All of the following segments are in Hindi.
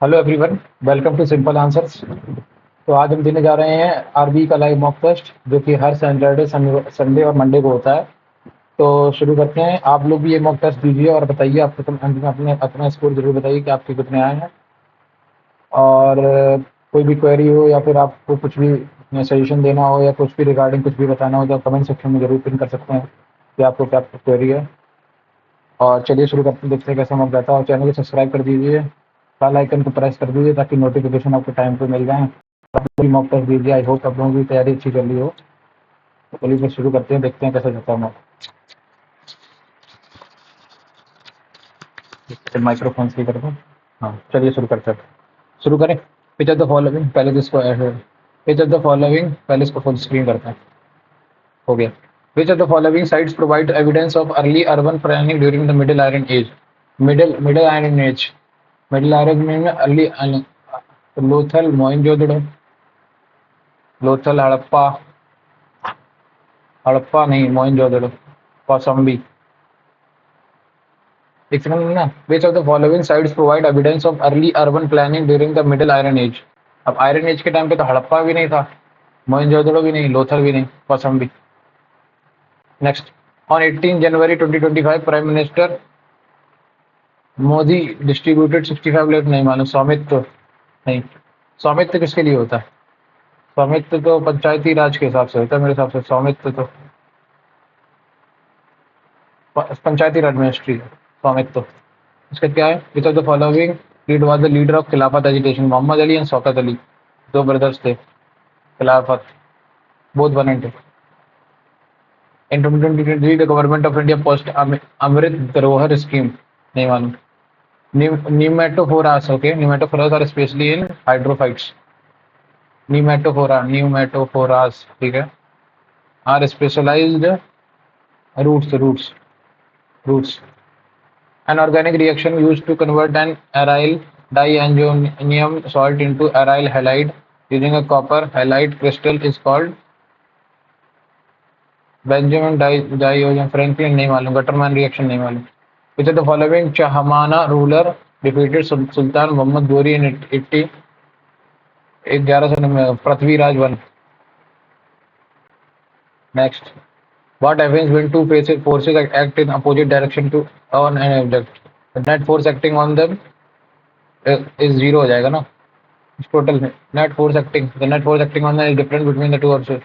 Hello everyone, welcome to simple answers. तो आज हम देने जा रहे हैं आरबी का लाइव मॉक टेस्ट जो कि हर सैटरडे संडे और मंडे को होता है। तो शुरू करते हैं। आप लोग भी ये मॉक टेस्ट दीजिए और बताइए आपको अंत में अपने अपना स्कोर जरूर बताइए कि आपके कितने आए हैं। और कोई भी क्वेरी हो या फिर आपको कुछ भी सजेशन देना हो या कुछ भी रिगार्डिंग कुछ भी बताना हो तो आप कमेंट सेक्शन में जरूर पिन कर सकते हैं कि आपको क्या क्वेरी है। और चलिए शुरू करते हैं, देखते हैं कैसा मॉक जाता है। और चैनल को सब्सक्राइब कर दीजिए, बेल आइकन को प्रेस कर दीजिए ताकि नोटिफिकेशन आपको टाइम पे मिल जाए। पूरी मॉक टेस्ट दीजिए। आई होप आप लोगों की तैयारी अच्छी चल रही हो। तो चलिए फिर शुरू करते हैं, देखते हैं कैसा जाता है मॉक। फिर माइक्रोफोन सही कर दूँ। हाँ चलिए शुरू करते हैं। शुरू करें। पिच ऑफ द फॉलोइंग, पहले तो इसको पिच ऑफ द फॉलोइंग, पहले इसको फुल स्क्रीन करते हैं। हो गया। Which of the following sites provide evidence of early urban planning during the middle Iron Age. Middle Iron Age. Middle Iron में अर्ली लोथल, मोइनजोदड़ो, लोथल, हड़प्पा, हड़प्पा नहीं, मोइनजोदड़ो, कौशाम्बी। एक सेकंड ना। Which of the following sites provide evidence of early urban planning during the middle Iron Age. अब आयरन एज के टाइम पे तो हड़प्पा भी नहीं था, मोइनजोदड़ो भी नहीं, लोथल भी नहीं, Kaushambi. Next. On 18 January 2025 prime minister Modi distributed 65 lakh, नहीं मालूम। स्वामित्व नहीं। स्वामित्व किसके लिए होता है? स्वामित्व तो पंचायती राज के हिसाब से होता है मेरे हिसाब से। स्वामित्व तो पंचायती राज मिनिस्ट्री है स्वामित्व। इसका क्या है? Which of the following lead was the leader of Khilafat agitation. Mohammad Ali and Shaukat Ali, दो ब्रदर्स थे। Khilafat, both one and two. In 2023 the government of India post Amrit Dharohar scheme, नहीं मालूम। Pneumatophorus, okay. Pneumatophorus are especially in hydrophytes. Pneumatophorus, ठीक है। Are specialized roots. An organic reaction used to convert an aryl diazonium salt into aryl halide using a copper halide crystal is called Benjamin diazonium Franklin, नहीं मालूम। गटरमैन रिएक्शन, नहीं मालूम। Which of the following Chahmana ruler defeated Sultan Muhammad Ghori in 1100 में? Prithviraj one. Next. What happens when two forces act in opposite direction to on an object? The net force acting on them is zero हो जाएगा ना टोटल में। net force acting on them is difference between the two forces.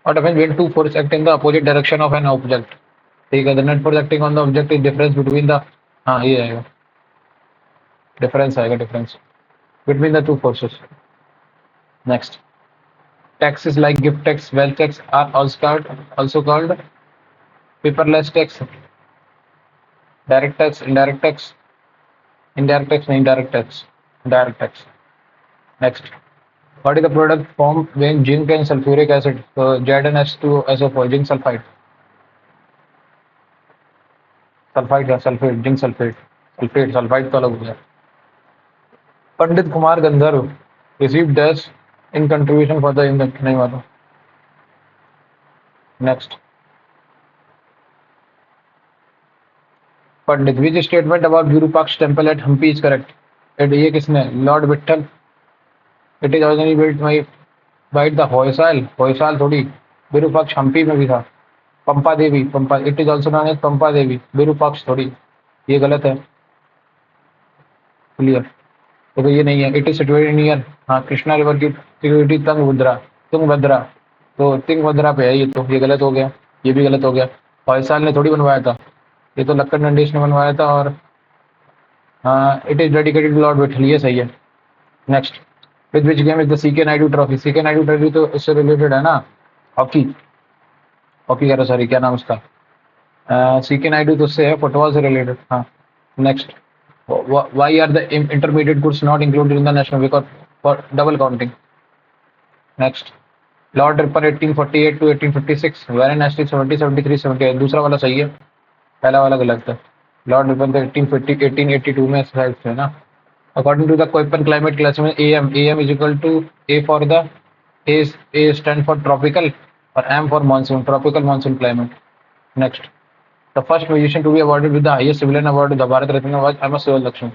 What happens when two forces act in the opposite direction of an object? ठीक है। The net force acting on the object is difference between the, हाँ ये आएगा, difference आएगा, difference between the two forces. Next. Taxes like gift tax, wealth tax are also called paperless tax, direct tax, indirect tax, direct tax. Next. What is the product formed when zinc and sulfuric acid? So ZnH2SO4, zinc sulfide. Zinc sulfate. Sulfide तो अलग हो गया। पंडित Kumar Gandharva received dash in contribution for the invention, नहीं मालूम। Next. Pandit, which statement about Virupaksha temple at Hampi is correct? ये किसने? Lord Vitthal. It is originally built by the Hoysala थोड़ी। विरूपाक्ष हम्पी में भी था। Pampa Devi, it is also known as Pampa Devi, Virupaksha थोड़ी। ये गलत है। क्लियर। तो ये नहीं है। इट इज सिचुएटेड नियर, हाँ, कृष्णा रिवर की तुंगभद्रा। तो तुंगभद्रा पे है ये, तो ये गलत हो गया। ये भी गलत हो गया। होयसाल ने थोड़ी बनवाया था, ये तो लक्कड़ नंदीश ने बनवाया था। और हाँ, it is dedicated to lord Vithal, ये सही है। Next. With which game is the C K Naidu trophy? C K Naidu trophy तो इससे रिलेटेड है ना, हॉकी। हॉकी कह रहा, सॉरी, क्या नाम उसका? सीके नायडू तो उससे है, फुटबॉल से रिलेटेड। हाँ। Next. Why are the intermediate goods not included in the national because for double counting? Next. Lord Ripon 1848 to 1856, वेरन एस्टी 70, 73, 78। दूसरा वाला सही है, पहला वाला गलत है। लॉर्ड रिपर तो 1882 में शायद है ना। According to the Köppen climate classification, AM is equal to A for the A stand for tropical or M for monsoon, tropical monsoon climate. Next, the first musician to be awarded with the highest civilian award, the Bharat Ratna, was M.S. Subbulakshmi.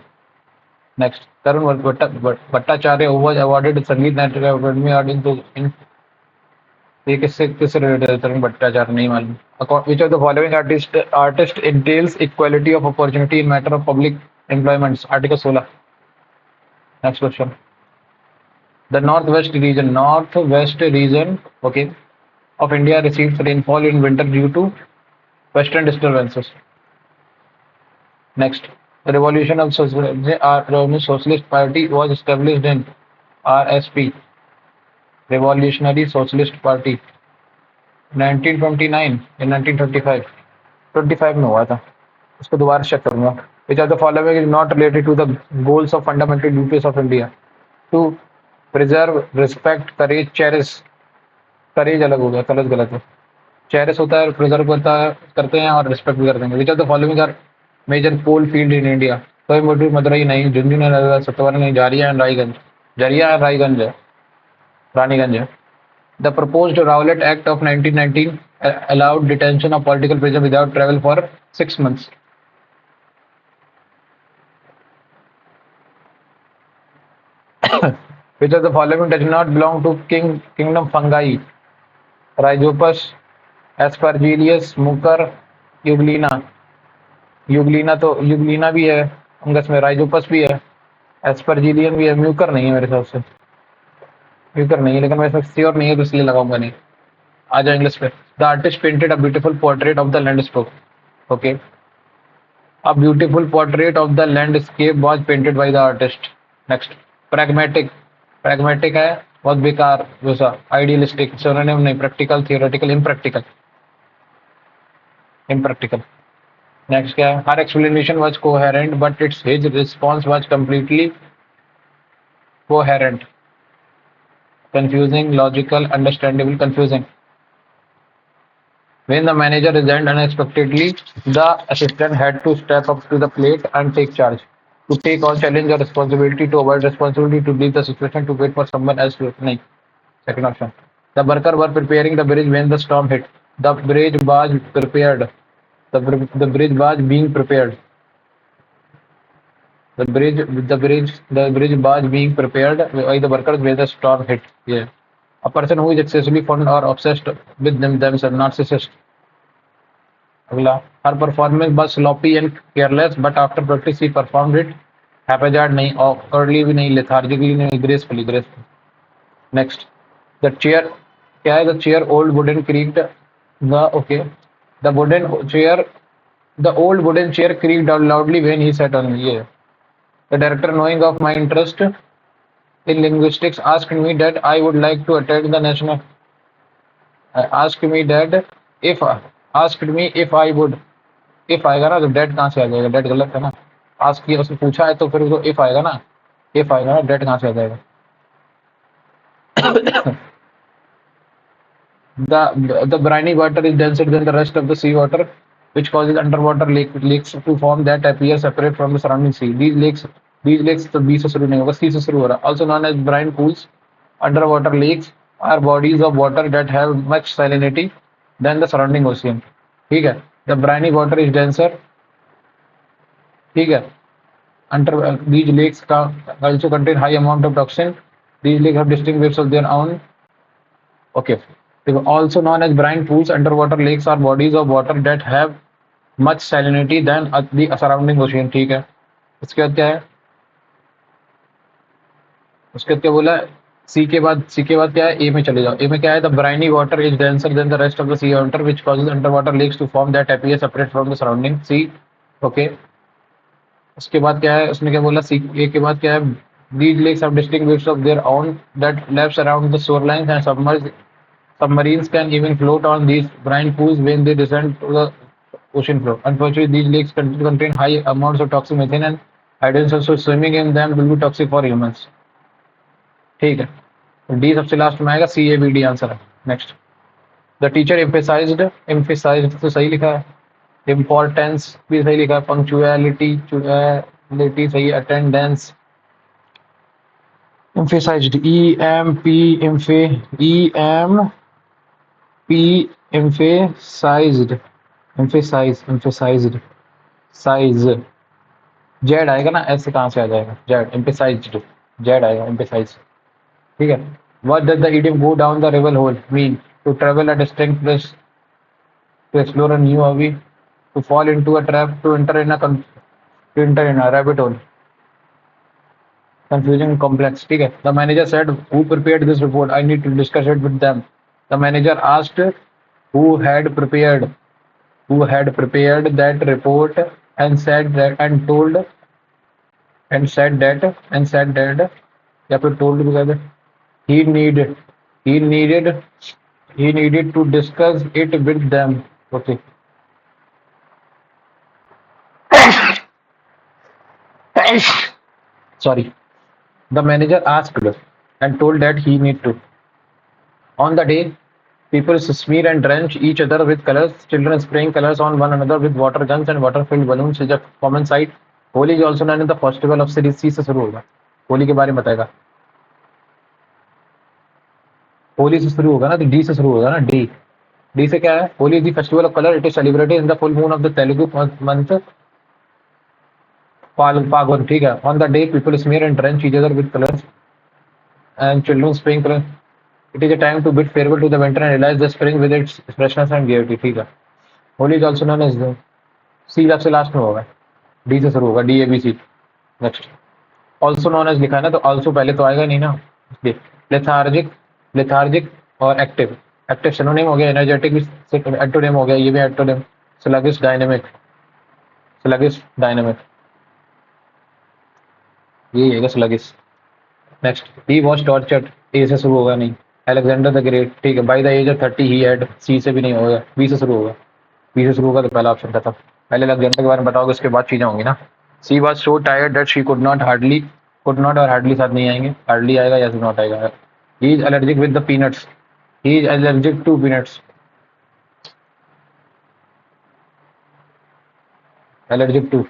Next, Tarun Bhattacharya was awarded संगीत नाटक अकादमी अवार्ड इन, ये किससे किससे रिलेटेड है? तरुण भट्टाचार्य नहीं मालूम। विच of the following artist entails equality of opportunity in matter of public employments, article 16। Next question, the north west region okay of India receives rainfall in winter due to western disturbances. Next, the Revolutionary Socialist Party was established in RSP, Revolutionary Socialist Party, 1929 in 1925, 25 में हुआ था, उसको दोबारा चेक करूंगा। Which of the following is not related to the goals of fundamental duties of India? To preserve, respect, courage, cherish. करेज अलग हो गया, गलत गलत है। चेरिश होता है, प्रिजर्व करते हैं और रिस्पेक्ट भी करते हैं। Which of the following are major coal field in India? Coimbatore, Madurai नहीं, झुंझुनू नहीं, सतवर नहीं, जारिया एंड रायगंज, जरिया एंड रायगंज है, रानीगंज है। The proposed Rowlatt act of 1919 allowed detention of political prisoner without travel for 6 months. Which of the following does not belong to kingdom fungi? Rhizopus, एस्परजीलियस, मुकर, युगलीना। युगलीना भी है फंगस में, राइजोपस भी है, एस्परजीलियन भी है, म्यूकर नहीं है मेरे हिसाब से, म्यूकर नहीं है, लेकिन मैं इसमें श्योर नहीं है तो इसलिए लगाऊंगा नहीं। आ जाए इंग्लिश पे। The artist painted a beautiful portrait of the landscape okay, a beautiful portrait of the landscape was painted by the artist. Next, pragmatic, pragmatic है बहुत बेकार, वैसा आइडियलिस्टिक, सिनोनिम नहीं, practical, theoretical, impractical, impractical. Next क्या है? हर explanation was coherent but it's his response was completely coherent, confusing, logical, understandable, confusing. When the manager resigned unexpectedly, the assistant had to step up to the plate and take charge. To take on challenge or responsibility, to avoid responsibility, to leave the situation, to wait for someone else to. नहीं, second option. The workers were preparing the bridge when the storm hit. The bridge was prepared. The bridge was being prepared. The bridge was being prepared by the workers when the storm hit. Yeah. A person who is excessively fond or obsessed with themselves, narcissist. अगला, her performance was sloppy and careless, but after practice she performed it haphazard नहीं, awkwardly भी नहीं, lethargically नहीं, gracefully, graceful. Next, the chair, क्या है? The chair old wooden creaked. The old wooden chair creaked out loudly when he sat on it. Yeah. The director, knowing of my interest in linguistics, asked me that I would like to attend the national. Asked me if I would. if आएगा ना तो डेट कहाँ से आ जाएगा? डेट गलत है ना। आस्क किया, उसने पूछा है तो फिर उसको if आएगा ना, if आएगा ना, डेट कहाँ से आ जाएगा? The briny water is denser than the rest of the sea water, which causes underwater lakes to form that appear separate from the surrounding sea. These lakes तो B से शुरू नहीं होगा, C से शुरू हो रहा, also known as brine pools. Underwater lakes are bodies of water that have much salinity than the surrounding ocean. ठीक है, the briny water is denser. ठीक है, these lakes also contain high amount of toxin. These lakes have distinct waves of their own. Okay. Also known as brine pools, underwater lakes are bodies of water that have much salinity than the surrounding ocean. ठीक है, इसके बाद क्या है? उसके बाद क्या बोला? सी के बाद क्या है? ए में चले जाओ। ए में क्या है? The briny water is denser than the rest of the sea water which causes underwater lakes to form that appear separate from the surrounding sea. Okay, उसके बाद क्या है? उसने क्या बोला? सी ए के बाद क्या है? These lakes have distinct waves of their own that laps around the shorelines and submarines can even float on these brine pools when they descend to the ocean floor. Unfortunately, these lakes contain high amounts of toxic methane and hydrogen, so swimming in them will be toxic for humans. ठीक है, डी सबसे लास्ट में आएगा, सी ए बी डी आंसर है। नेक्स्ट, द टीचर एम्फेसाइज्ड तो सही लिखा है, इम्पोर्टेंस भी सही लिखा है, पंक्चुअलिटी सही, attendance emphasized, emphasized, size, Z आएगा ना, एस से कहाँ से आ जाएगा, जेड एम्पेसाइज्ड, जेड आएगा एम्पेसाइज, ठीक है। What does the idiom go down the rabbit hole mean? To travel at strength plus, to explore a new hobby, to fall into a trap, to enter in a, to enter in a rabbit hole, confusing complex, ठीक है। The manager said, who prepared this report? I need to discuss it with them. The manager asked who had prepared, that report, and said that, and told, and said that, या फिर told भी कहते, he needed, he needed, he needed to discuss it with them. Okay. Sorry. The manager asked and told that he need to. On the day, people smear and drench each other with colors. Children spraying colors on one another with water guns and water-filled balloons is a common sight. Holi is also known as the festival of cities. C से शुरू होगा, होली के बारे में बताएगा। होली से शुरू होगा ना, तो डी से शुरू होगा ना, डी। डी से क्या है? Holi is the festival of colour, it is celebrated in the full moon of the Telugu month Phagun, ठीक है। On the day people smear and drench each other with colours and children spraying colors. It is a time to bid farewell to the winter and realize the spring with its freshness and gaiety, ठीक है। Holi is also known as, C सबसे लास्ट में होगा, डी से शुरू होगा, D A B C. Next, also known as लिखा है ना, तो ऑल्सो पहले तो आएगा नहीं ना, इसलिए। लेथार्जिक, लेथार्जिक और एक्टिव, एक्टिव सिनोनिम हो गया, एनर्जेटिक भी एंटोनिम हो गया, ये भी antonym. Sluggish dynamic, sluggish dynamic, यही है sluggish. Next, he was tortured, A से शुरू होगा नहीं। अलेक्जेंडर द ग्रेट, ठीक है। By the age of 30 he had, C से भी नहीं होगा, बी से शुरू होगा, बी से शुरू होगा तो पहला ऑप्शन था। पहले अलेक्जेंडर के बारे में बताओगे, उसके बाद चीजें होंगी ना। She was so tired that she could not, hardly, could not और हार्डली साथ नहीं आएंगे, हार्डली आएगा या नॉट आएगा। He is allergic with the peanuts, he is allergic to peanuts, allergic to.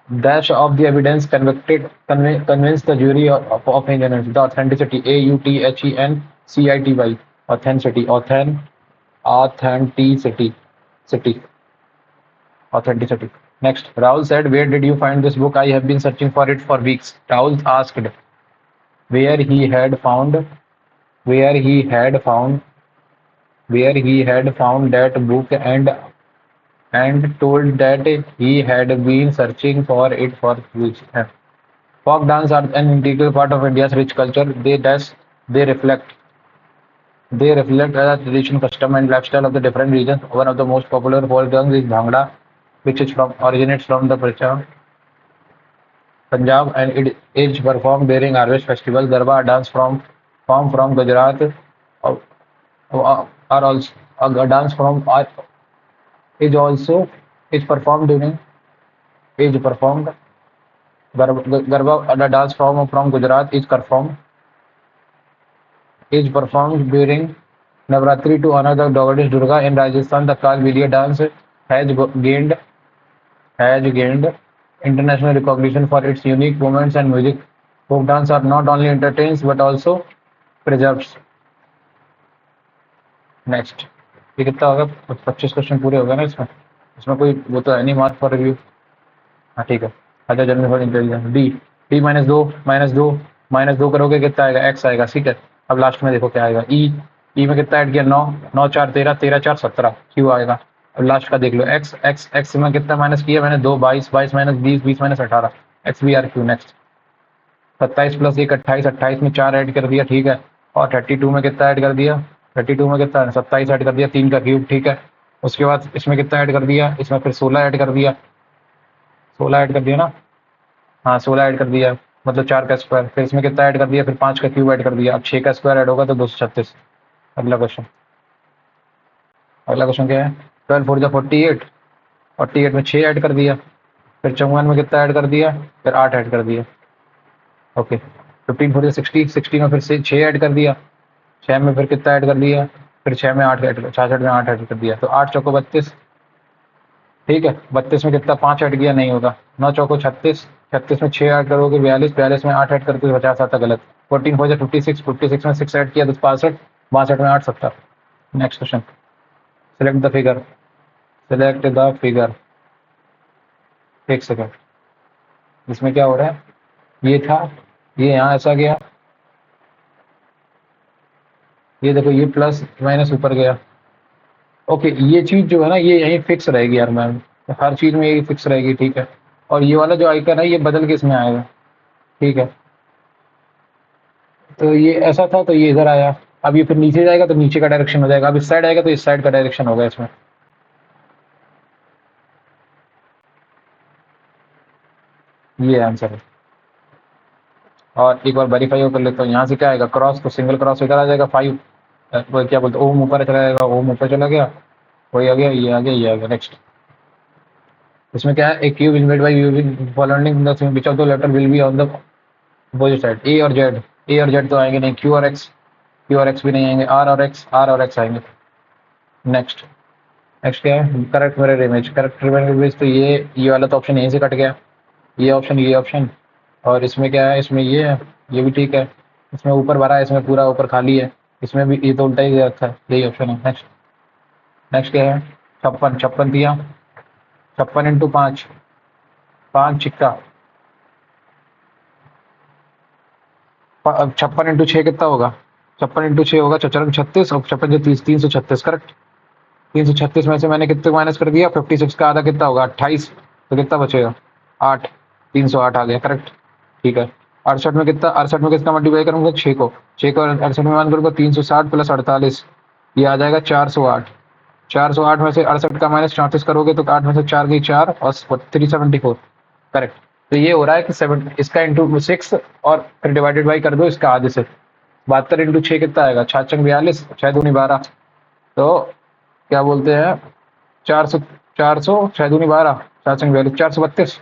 Dash of the evidence convinced the jury of innocence. The authenticity, AUTHENCITY, authenticity, authenticity, city, authenticity. Next, Rahul said, "Where did you find this book? I have been searching for it for weeks." Rahul asked where he had found, where he had found, where he had found that book, and told that he had been searching for it for weeks. Folk dance are an integral part of India's rich culture. They reflect they reflect the tradition, custom, and lifestyle of the different regions. One of the most popular folk dance is Bhangra, which is originates from the Punjab, and it is performed during harvest festival. Garba, a dance from Gujarat, are also a dance from is also is performed during is performed. Garba, a dance from Gujarat, is performed during Navratri to honor the goddess Durga. In Rajasthan, the Kalbelia dance has gained international recognition for its unique movements and music. Folk dance are not only entertains but also preserves. Next, ये कितना होगा? 25 क्वेश्चन पूरे हो गए ना इसमें, इसमें कोई वो तो है नहीं मार्क फॉर रिव्यू। हाँ ठीक है। अच्छा, general for intelligence, D, D minus दो करोगे कितना आएगा? एक्स आएगा, ठीक है। अब लास्ट में देखो क्या आएगा, ई, ई में कितना ऐड किया? 9, 9 4 13, 13 4 17, क्यू आएगा। अब लास्ट का देख लो, एक्स, एक्स एक्स में कितना माइनस किया मैंने? 2, 22, 22 minus 20, 20 minus 18, X B R Q. Next, 27 plus 1 28, 28 में 4 ऐड कर दिया, ठीक है। और 32 में कितना ऐड कर दिया? 32 में कितना? 27 ऐड कर दिया, 3 का क्यूब, ठीक है। उसके बाद इसमें कितना ऐड कर दिया? इसमें फिर 16 ऐड कर दिया, 16 ऐड कर दिया ना, हाँ 16 ऐड कर दिया, मतलब 4 का स्क्वायर। फिर इसमें कितना ऐड कर दिया? फिर 5 का क्यूब ऐड कर दिया। अब 6 का स्क्वायर ऐड होगा तो 236। अगला क्वेश्चन, अगला क्वेश्चन क्या है? 12 4 जा 48, 48 में 6 ऐड कर दिया। फिर 54 में कितना ऐड कर दिया? फिर 8 ऐड कर दिया, ओके। 15 4 जा 60, 60 में फिर से 6 ऐड कर दिया। 6 में फिर कितना ऐड कर दिया? फिर 6 में 8 ऐड, 66 में 8 ऐड कर दिया, तो 8 चौको 32, ठीक है। 32 में कितना? 5 ऐड किया, नहीं होगा। 9 चौको 36, 36 में 6 ऐड करोगे 42, 42 में 8 ऐड करते 50 आता, गलत। 14 4 जा 56, 56 में 6 ऐड किया तो 65, 62 में 8 70। Next question, select the figure, select the figure, एक सेकेंड। इसमें क्या हो रहा है, ये था, ये यहाँ ऐसा गया, ये देखो ये प्लस माइनस ऊपर गया। ओके, ये चीज जो है ना ये यहीं फिक्स रहेगी यार मैम, हर चीज में ये फिक्स रहेगी, ठीक है। और ये वाला जो आइकन है ये बदल के इसमें आएगा, ठीक है। तो ये ऐसा था तो ये इधर आया, अब ये फिर नीचे जाएगा तो नीचे का डायरेक्शन हो जाएगा, अब इस साइड आएगा तो इस साइड का डायरेक्शन होगा इसमें। ये आंसर है। और एक बार वेरीफाई कर लेता हूँ, यहाँ से क्या आएगा क्रॉस, तो सिंगल क्रॉस इधर आ जाएगा 5, वो क्या बोलते हैं, ओम ऊपर चला जाएगा, ओम ऊपर चला गया, वही आ गया, ये आ गया, ये आ गया। नेक्स्ट, इसमें क्या है, a cube is made by using following the which of the letter will be on the opposite side, A और जेड, ए और जेड तो आएंगे नहीं, क्यू और एक्स, क्यू और एक्स भी नहीं आएंगे, आर और एक्स, आर और एक्स आएंगे। नेक्स्ट, नेक्स्ट क्या है, correct mirror image, correct mirror image, तो ये वाला तो ऑप्शन यहीं से कट गया, ये ऑप्शन, और इसमें क्या है, इसमें ये है, ये भी ठीक है, इसमें ऊपर भरा है, इसमें पूरा ऊपर खाली है, इसमें भी ये तो उल्टा ही दे रखा है, यही ऑप्शन है। नेक्स्ट, नेक्स्ट क्या है, 56, 56 दिया, 56 इंटू 5, 5 छिक्का, 56 इंटू 6 कितना होगा, 56 इंटू 6 होगा 36, और 56 30, 336, करेक्ट। 336 में से मैंने कितने माइनस कर दिया, 56 का आधा कितना होगा, 28, तो कितना बचेगा, 8, 308 आ गया, करेक्ट, ठीक है। 68 में कितना, 68 में कितना मल्टीप्लाई करूंगा, 6 को, 6 को 68 में मान करूंगा, 360 प्लस 48, ये आ जाएगा 408, 408 में से 68 का माइनस 34 करोगे तो 8 में से 4 गई 4 और 374, करेक्ट। तो ये हो रहा है कि 7 इसका इंटू 6 और फिर डिवाइडेड बाई कर दो इसका आधे से, 72 इंटू 6 कितना आएगा, 6 42, 6 दूनी 12, तो क्या बोलते हैं, 400, 400 6 दूनी 12, 4 42, 432,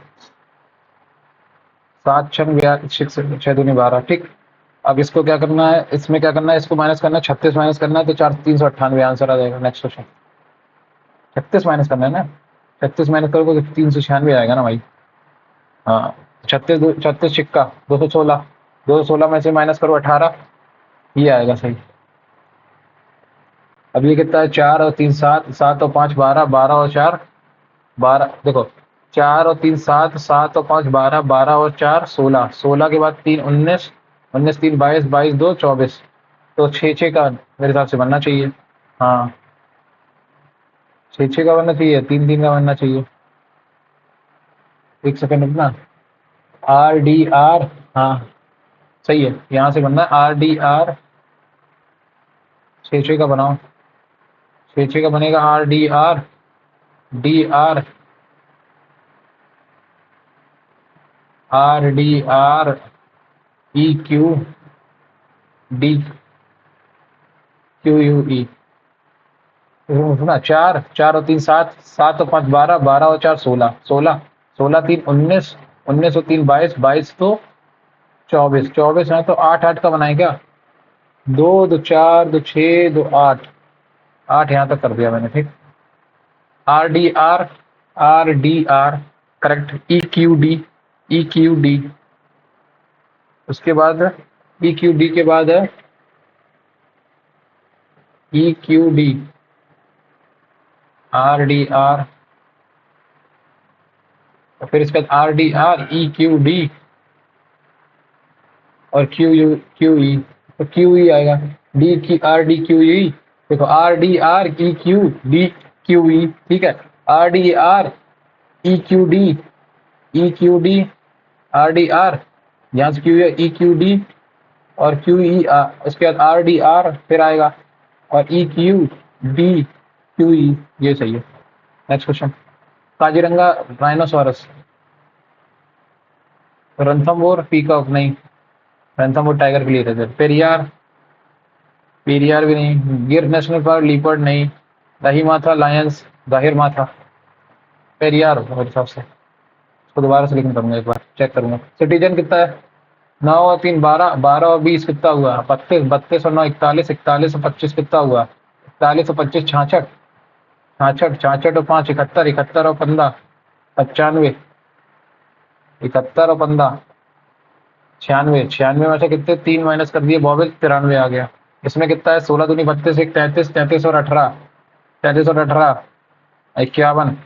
7 6 42, 6 दूनी 12, ठीक। अब इसको क्या करना है, इसमें क्या करना है, इसको माइनस करना है, 36 माइनस करना है, तो 4 398 आंसर आ जाएगा। नेक्स्ट क्वेश्चन, 36 माइनस करना है ना, 36 माइनस करोगे तो 396 आएगा ना भाई, हाँ। 36, 36 छिक्का 216, 216 में से माइनस करो 18, ये आएगा सही। अब ये कितना है, 4 और 3 7, 7 और 5 12, 12 और 4 12, देखो 4 और 3 7, 7 और 5 12, 12 और 4 16, 16 के बाद 3 19, 19 3 22, 22 2 24, तो 6 6 का मेरे हिसाब से बनना चाहिए, हाँ 6 6 का बनना चाहिए, 3 3 का बनना चाहिए। एक सेकंड रुकना, आर डी आर, हाँ सही है, यहाँ से बनना है आर डी आर, 6 6 का बनाओ, 6 6 का बनेगा R D R, D R, R D R E Q D Q U ई, सुना, 4 4 और 3 7, 7 और 5 12, 12 और 4 16, 16, 16 3 19, 19 और 3 22, 22 तो 24, 24 है तो 8 8 का बनाए क्या, 2 2 4 2 6 2 8, 8 यहाँ तक कर दिया मैंने, ठीक। R D R, R D R, correct, E Q D, E Q D, उसके बाद ई क्यू डी के बाद है E Q D, R D R, और फिर इसके बाद R D R E Q D और क्यू ई, तो क्यू ई आएगा, डी की आर डी क्यू ई, देखो R D R E Q D Q E, ठीक है, R D R E Q D, E Q D, R D R, यहाँ से क्यू ई क्यू डी और क्यू ई, उसके बाद आर डी आर फिर आएगा और E Q D Q E, ये सही है। Next question, Kaziranga rhinoceros, Ranthambore peacock नहीं, रणथंभौर टाइगर के लिए रहते, पेरियार, पेरियार भी नहीं, गिर नेशनल पार्क लीपर्ड नहीं, दही माथा लायंस, दाहिर माथा, पेरियार होगा मेरे हिसाब से, इसको दोबारा से लिखना करूंगा, एक बार चेक करूंगा। सिटीजन कितना है, 9 और 3 12, 12 और 20 कितना हुआ, 32, 32 और 9 41, 41 और 25 कितना हुआ, 41 और 25 66, 66, 66 और 5 71, 71 और 15 95, 71 और 15 96, 96 में से कितने 3 माइनस कर दिए, 92, 93 आ गया। इसमें कितना है, 16 दूनी 32, 1 33, 33 और 18, 33 और 18 51,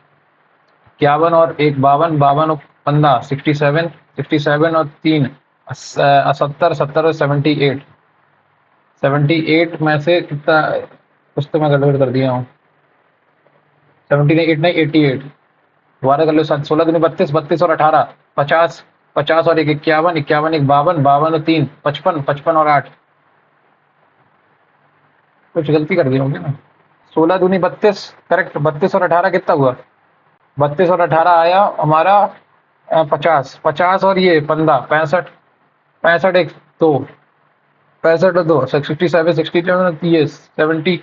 51 और 1 52, 52 15, 67, 67 और 3 70, 70 और 78, 78 में से कितना, कुछ तो मैं गड़बड़ कर दिया हूँ। 78 नहीं 88, दोबारा कर लो। 16 दूनी 32, 32 और 18 50, 50 और 1 51, 51 1 52, 52 और 3 55, 55 और 8, कुछ गलती कर दी होंगे ना। 16 दूनी 32, करेक्ट। 32 और 18 कितना हुआ? 32 और 18 आया हमारा 50, 50 और ये 15 65, 65 1 2 65 और 2 67, 67 ये 70,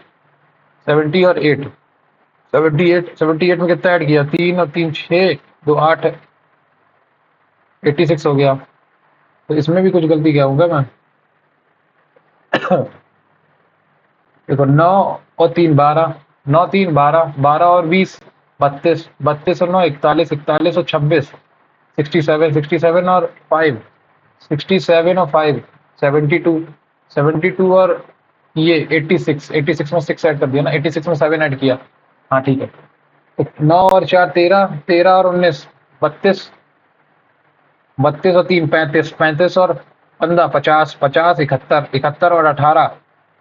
70 और 8, 78, 78 में कितना ऐड किया? 3 और 3 6 2 8, 86 हो गया। तो इसमें भी कुछ गलती किया होगा मैं। देखो 9 और 3 12, 9 3 12, 12 और 20 32, 32 और 9 41, 41 और 26 67, 67 और 5 67 और 5 72, 72 और ये 86, 86 में 6 ऐड कर दिया ना, 86 में 7 ऐड किया। हाँ ठीक है। तो 9 और 4 13, 13 और 19 32, 32 और 3 35, 35 और 15 50, 50 71, 71 और 18,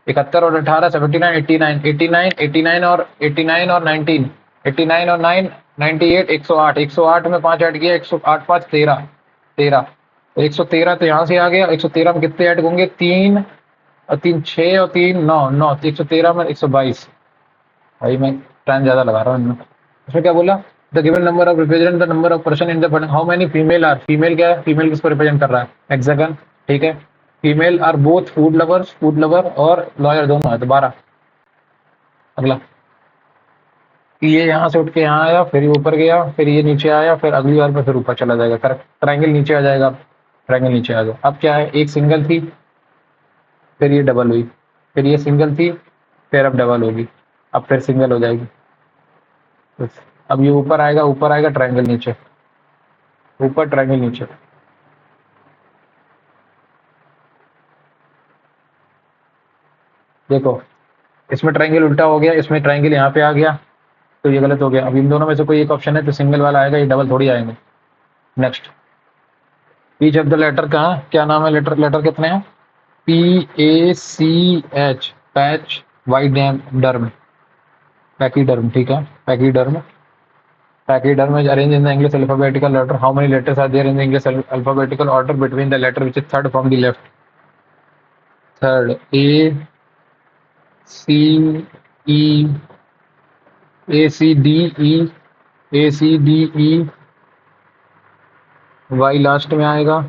71 और 18 79, 89, 89, 89 और 89 और 19, 89 और 9 98, 108, 108 में 5 ऐड किया, 108 5 13, 13, तो 113 तो यहाँ से आ गया। 113 में कितने ऐड होंगे? 3 और 3 6 और 3 9 9, तो 113 में 122। भाई मैं टाइम ज़्यादा लगा रहा हूँ इनमें। इसमें क्या बोला? The given number of represent the number of person in the how many female are, female क्या है? फीमेल किसको रिप्रेजेंट कर रहा है? हेक्सागन, ठीक है। Female are both food lovers, food lover और लॉयर दोनों है, तो 12। अगला ये यहाँ से उठ के यहाँ आया, फिर ये ऊपर गया, फिर ये नीचे आया, फिर अगली बार में फिर ऊपर चला जाएगा। करेक्ट। ट्रायंगल नीचे आ जाएगा, ट्रायंगल नीचे आ गया। अब क्या है? एक सिंगल थी, फिर ये डबल हुई, फिर ये सिंगल थी, फिर अब डबल होगी, अब फिर सिंगल हो जाएगी। तो अब ये ऊपर आएगा, ऊपर आएगा, ट्रायंगल नीचे, ऊपर ट्रायंगल नीचे। देखो इसमें ट्रायंगल उल्टा हो गया, इसमें ट्रायंगल यहाँ पे आ गया, तो ये गलत हो गया। अब इन दोनों में से कोई एक ऑप्शन है तो सिंगल वाला आएगा, ये डबल थोड़ी आएंगे। Next, each of the letter कहाँ, क्या नाम है? लेटर, लेटर कितने हैं? PACH, पैच, वाई डर्म, पैकीडर्म, ठीक है। Pachyderm, pachyderm is arranged in the English alphabetical order. How many letters are there in the English alphabetical order between the letter which is third from the left? Third, A, C, E, A, C, D, E, A, C, D, E, Y last में आएगा,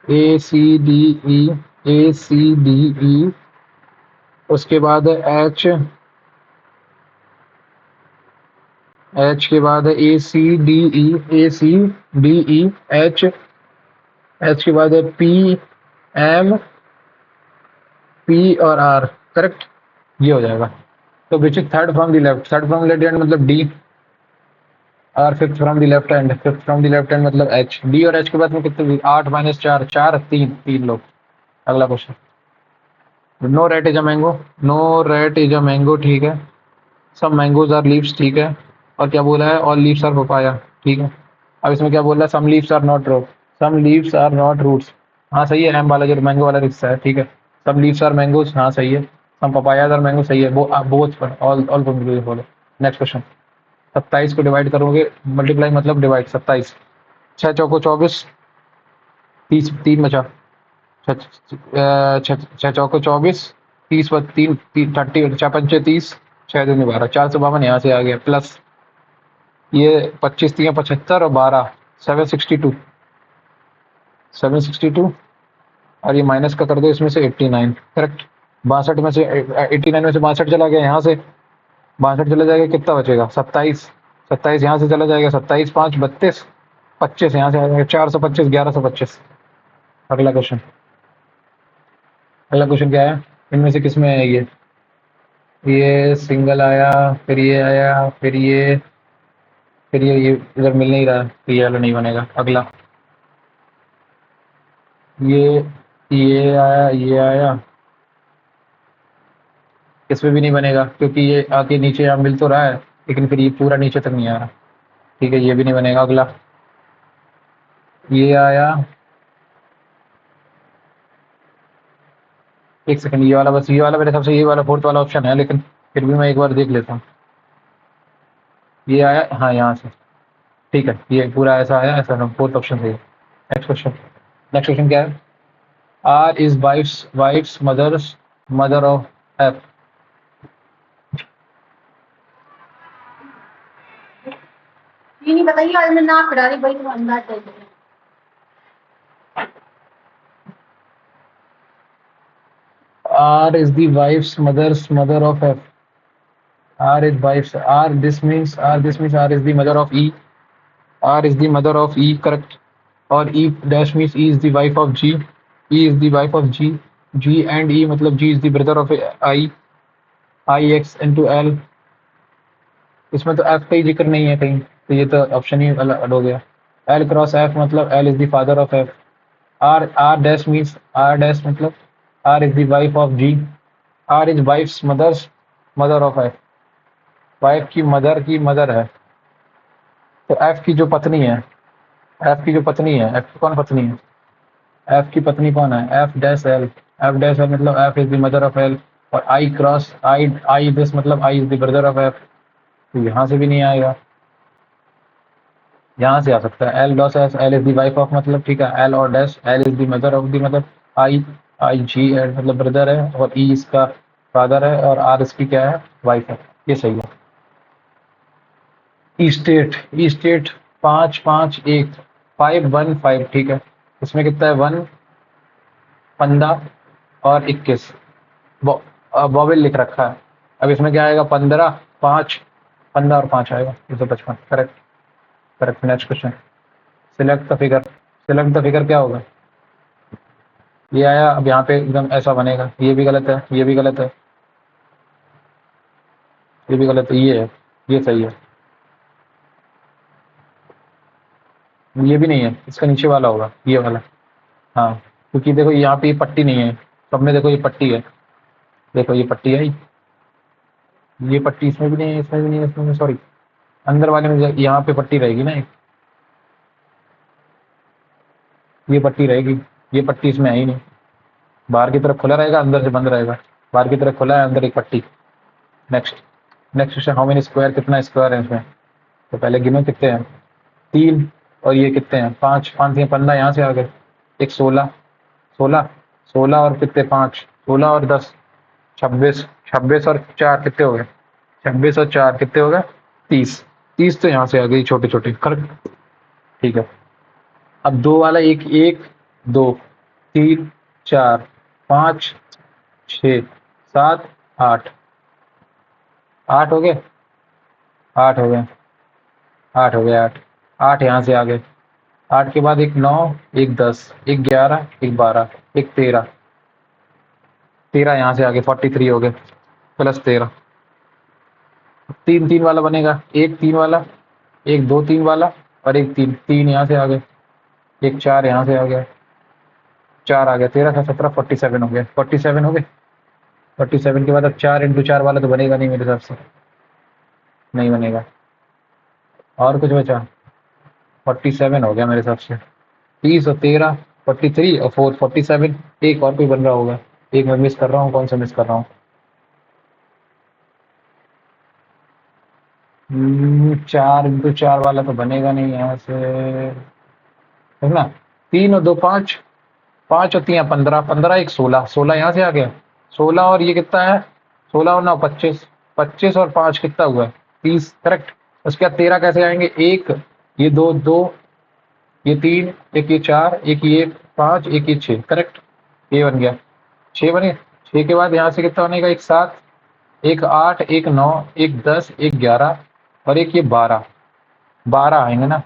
A, C, D, E, A, C, D, E, उसके बाद H, H के बाद A, C, D, E, A, C, D, E, H, H के बाद P, M, P और R, करेक्ट। ये हो जाएगा। तो which is third from the left, third from left hand मतलब D, और fifth from the left hand, fifth from the left hand मतलब H। D और H के बाद में कितने? 8 - 4 4 3 3 लोग। अगला question, no rat is a mango, no rat is a mango, ठीक है। सम मैंगोज आर लीव्स, ठीक है। और क्या बोला है? ऑल लीव्स आर पपाया, ठीक है। अब इसमें क्या बोल रहा है? Some leaves are not row, some leaves are not roots, हाँ सही है। एम वाला जो मैंगो वाला रिक्शा है, ठीक है। सम लीव्स आर मैंगोज, हाँ सही है। सम पपायाज आर मैंगो, सही है। वो बोथ पर ऑल ऑल बोलो। नेक्स्ट क्वेश्चन, 27 को डिवाइड करोगे, मल्टीप्लाई मतलब डिवाइड, 27 6 चौको 24, 30 3 बचा, 6 चौको 24, 30 पर 3 30, 4 पंचे 30, 6 दूनी 12, 452 यहाँ से आ गया, प्लस ये 25 3 75 और 12 762, 762 और ये माइनस का कर दो इसमें से 89, करेक्ट। 62 में से 89 में से 62 चला गया, यहाँ से 62 चला जाएगा, कितना बचेगा? 27, 27 यहाँ से चला जाएगा, 27 5 32, 25 यहाँ से आ जाएगा, 425 1125। अगला क्वेश्चन, अगला क्वेश्चन क्या है? इनमें से किसमें है ये सिंगल आया, फिर ये आया, फिर ये इधर मिल नहीं रहा, तो ये वाला नहीं बनेगा। अगला ये आया, ये आया, इसमें भी नहीं बनेगा क्योंकि ये आके नीचे यहाँ मिल तो रहा है, लेकिन फिर ये पूरा नीचे तक नहीं आ रहा, ठीक है। ये भी नहीं बनेगा। अगला ये आया, एक सेकंड, ये वाला, बस ये वाला मेरे हिसाब से ये वाला फोर्थ वाला ऑप्शन है, लेकिन फिर भी मैं एक बार देख लेता हूँ। ये आया, हाँ यहाँ से, ठीक है, ये पूरा ऐसा आया, ऐसा फोर्थ ऑप्शन सही है। नेक्स्ट क्वेश्चन, नेक्स्ट क्वेश्चन क्या है? R is wife's mother's mother of F. ये नहीं बताइए, आज मैं ना खिड़ा रही भाई, तो अंदाज दे दो। R is the wife's mother's mother of F. R is wife's. R this means R is the mother of E. R is the mother of E, correct. Or E dash means E is the wife of G. E is the wife of G. G and E मतलब G is the brother of I. I X into L. इसमें तो F का ही जिक्र नहीं है कहीं, तो ये तो ऑप्शन ही अलग हो गया। L क्रॉस F मतलब L is the father of F. R dash means R dash मतलब R is the wife of G. R is wife's mother of F. Wife की मदर है, तो एफ की जो पत्नी है, एफ की जो पत्नी है, एफ की कौन पत्नी है? एफ की पत्नी कौन है? F dash L. F dash L मतलब F is the mother of L. और आई क्रॉस आई दिस मतलब I is the brother of F. तो यहाँ से भी नहीं आएगा, यहाँ से आ सकता है एल डॉस S, L is the wife of मतलब, ठीक है, एल और dash L is the mother of the मतलब आई, आई जी एल मतलब ब्रदर है, और ई इसका फादर है, और आर इसकी क्या है? वाइफ है। ये सही है। ई स्टेट 5-5-1, 5-1-5, ठीक है। इसमें कितना है? 1, 15 और 21, बॉबिल लिख रखा है। अब इसमें क्या आएगा? 15, 5, 15 और 5 आएगा, 255, correct. Correct. Next question, select the figure. Select the figure क्या होगा? ये आया, अब यहाँ पे एकदम ऐसा बनेगा, ये भी गलत है, ये भी गलत है, ये भी गलत है, ये है, ये सही है, ये भी नहीं है, इसका नीचे वाला होगा, ये वाला। हाँ, क्योंकि देखो यहाँ पे ये पट्टी नहीं है, सब में देखो ये पट्टी है, देखो ये पट्टी है, ये पट्टी इसमें भी नहीं है, इसमें भी नहीं है, इसमें, सॉरी, अंदर वाले में यहाँ पे पट्टी रहेगी ना, ये पट्टी रहेगी, ये पट्टी इसमें है ही नहीं। बाहर की तरफ खुला रहेगा, अंदर से बंद रहेगा, बाहर की तरफ खुला है, अंदर एक पट्टी। Next, next question, how many square, कितना स्क्वायर है इसमें? तो पहले गिनो कितने हैं, 3, और ये कितने हैं? 5, 5 या 15, यहाँ से आ गए, एक 16, 16, 16 और कितने? 5, 16 और 10, 26, 26 और 4 कितने हो गए? 26 और 4 कितने हो गए? 30, 30 तो यहाँ से आ गई छोटे छोटे, करेक्ट, ठीक है। अब दो वाला, एक 1, 2, 3, 4, 5, 6, 7, 8, 8 हो गए, 8 हो गए, 8 हो गए, 8, 8 यहाँ से आ गए। 8 के बाद एक 9, एक 10, एक 11, एक 12, एक 13, 13 यहाँ से आ गए, 43 हो गए, प्लस 13, 3 3 वाला बनेगा, एक 3 वाला, एक 2 3 वाला, और एक 3, 3 यहाँ से आ गए, एक 4 यहाँ से आ गया, 4 आ गया, 13 था 17, 47 हो गया, 47 हो गए। 47 के बाद अब 4 इंटू 4 वाला तो बनेगा नहीं मेरे हिसाब से, नहीं बनेगा। और कुछ बचा? 47 हो गया मेरे हिसाब से, 30 और 13, 43 और 4, 47। एक और कोई बन रहा होगा, एक मैं मिस कर रहा हूँ, कौन सा मिस कर रहा हूँ? 4 इंटू 4 वाला तो बनेगा नहीं यहाँ से, है ना? 3 और 2 5, 5 और 3 15, 15 एक 16, 16 यहाँ से आ गया, 16 और ये कितना है? 16 और 9 25, 25 और 5 कितना हुआ? 30, करेक्ट। उसके बाद 13 कैसे आएंगे? एक, ये 2 2, ये 3, एक ये 4, एक ये 5, एक ये 6, करेक्ट, ये बन गया, 6 बने। 6 के बाद यहाँ से कितना बनेगा? एक 7, एक 8, एक 9, एक 10, एक 11, और एक ये 12, 12 आएंगे ना?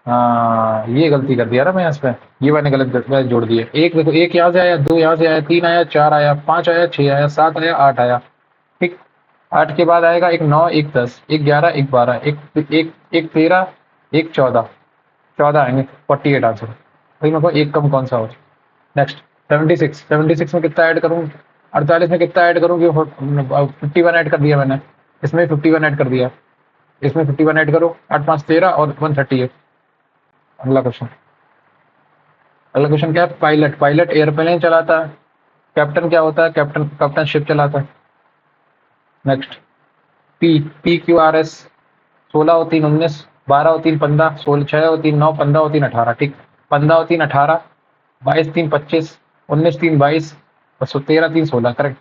हाँ, ये गलती कर दिया ना मैं इसमें, ये मैंने गलत जोड़ दिया। एक देखो, एक यहाँ से आया, 2 यहाँ से आया, 3 आया, 4 आया, 5 आया, 6 आया, 7 आया, 8 आया, ठीक। 8 के बाद आएगा एक 9, एक 10, एक 11, एक 12, एक 13, एक 14, 14 आएंगे, 48 आंसर। भाई मेरे को एक कम कौन सा हो? नेक्स्ट, 76, 76 में कितना ऐड करूँ? 48 में कितना ऐड करूँ? कि 51 ऐड कर दिया मैंने, इसमें 51 ऐड कर दिया, इसमें 51 ऐड करो, 8 5 13 और 138, अगला क्वेश्चन। अगला क्वेश्चन क्या है? पायलट। पायलट एयरप्लेन चलाता है। कैप्टन क्या होता है? कैप्टन कैप्टन शिप चलाता है। Next. P. P Q R S. 16 और 3 19, 12 और 3 15, 16 6 और 3 9, 15 और 3 18। ठीक। 15 और 3 18, 22 3 25, 19 3 22 और 13 3 16। करेक्ट।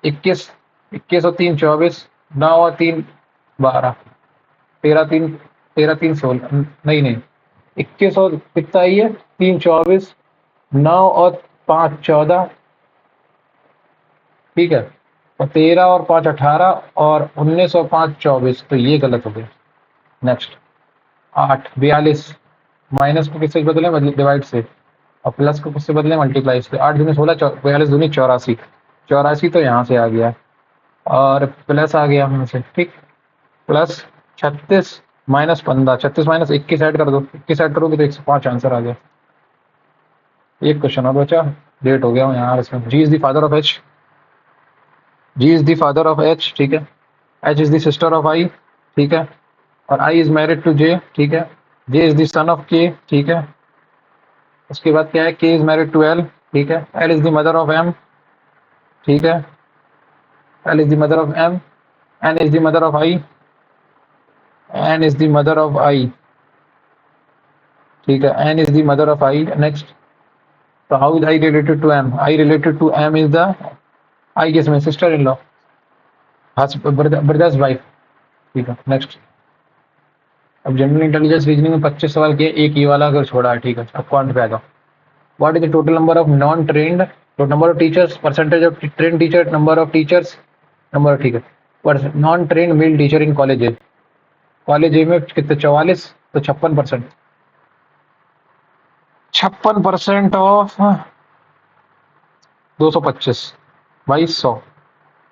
21 21 और 3 24, 9 और 3 12, 13 3 16। नहीं नहीं, 21 और कितना आई है? 3 24, 9 और 5 14। ठीक है। और 13 और 5 18 और 19 और 5 24। तो ये गलत हो गया। नेक्स्ट। 8 42। माइनस को किससे बदले? डिवाइड से। और प्लस को किससे बदले? मल्टीप्लाई से। 8 दूनी 16, 42 दूनी 84। 84 तो यहाँ से आ गया और प्लस आ गया यहाँ से। ठीक। प्लस 36 माइनस 15, 36 माइनस 21 ऐड कर दो। 21 ऐड करोगे तो 105 आंसर आ गया। एक क्वेश्चन और बचा। लेट हो गया हूँ यहाँ इसमें। G is the father of H. G is the father of H. ठीक है। H is the sister of I. ठीक है। और I is married to J. ठीक है। J is the son of K. ठीक है। उसके बाद क्या है? के इज मैरिड टू एल। ठीक है। L is the mother of M. ठीक है। L is the mother of M. N is the mother of I. N is the mother of I. ठीक है। N is the mother of I. Next. तो how is I related to M? I related to M is the I किस में? Sister in law, brother's wife. ठीक है। नेक्स्ट। अब जनरल इंटेलिजेंस रीजनिंग में 25 सवाल किए, एक ये वाला अगर छोड़ा है। ठीक है। अब कौन पे आएगा? What is the total number of non trained? तो number of teachers, percentage of train teacher, number of teachers, number. ठीक है। Non train male teacher in college. College में कितने? 44। तो 56%। 56% ऑफ 225 बाई 100।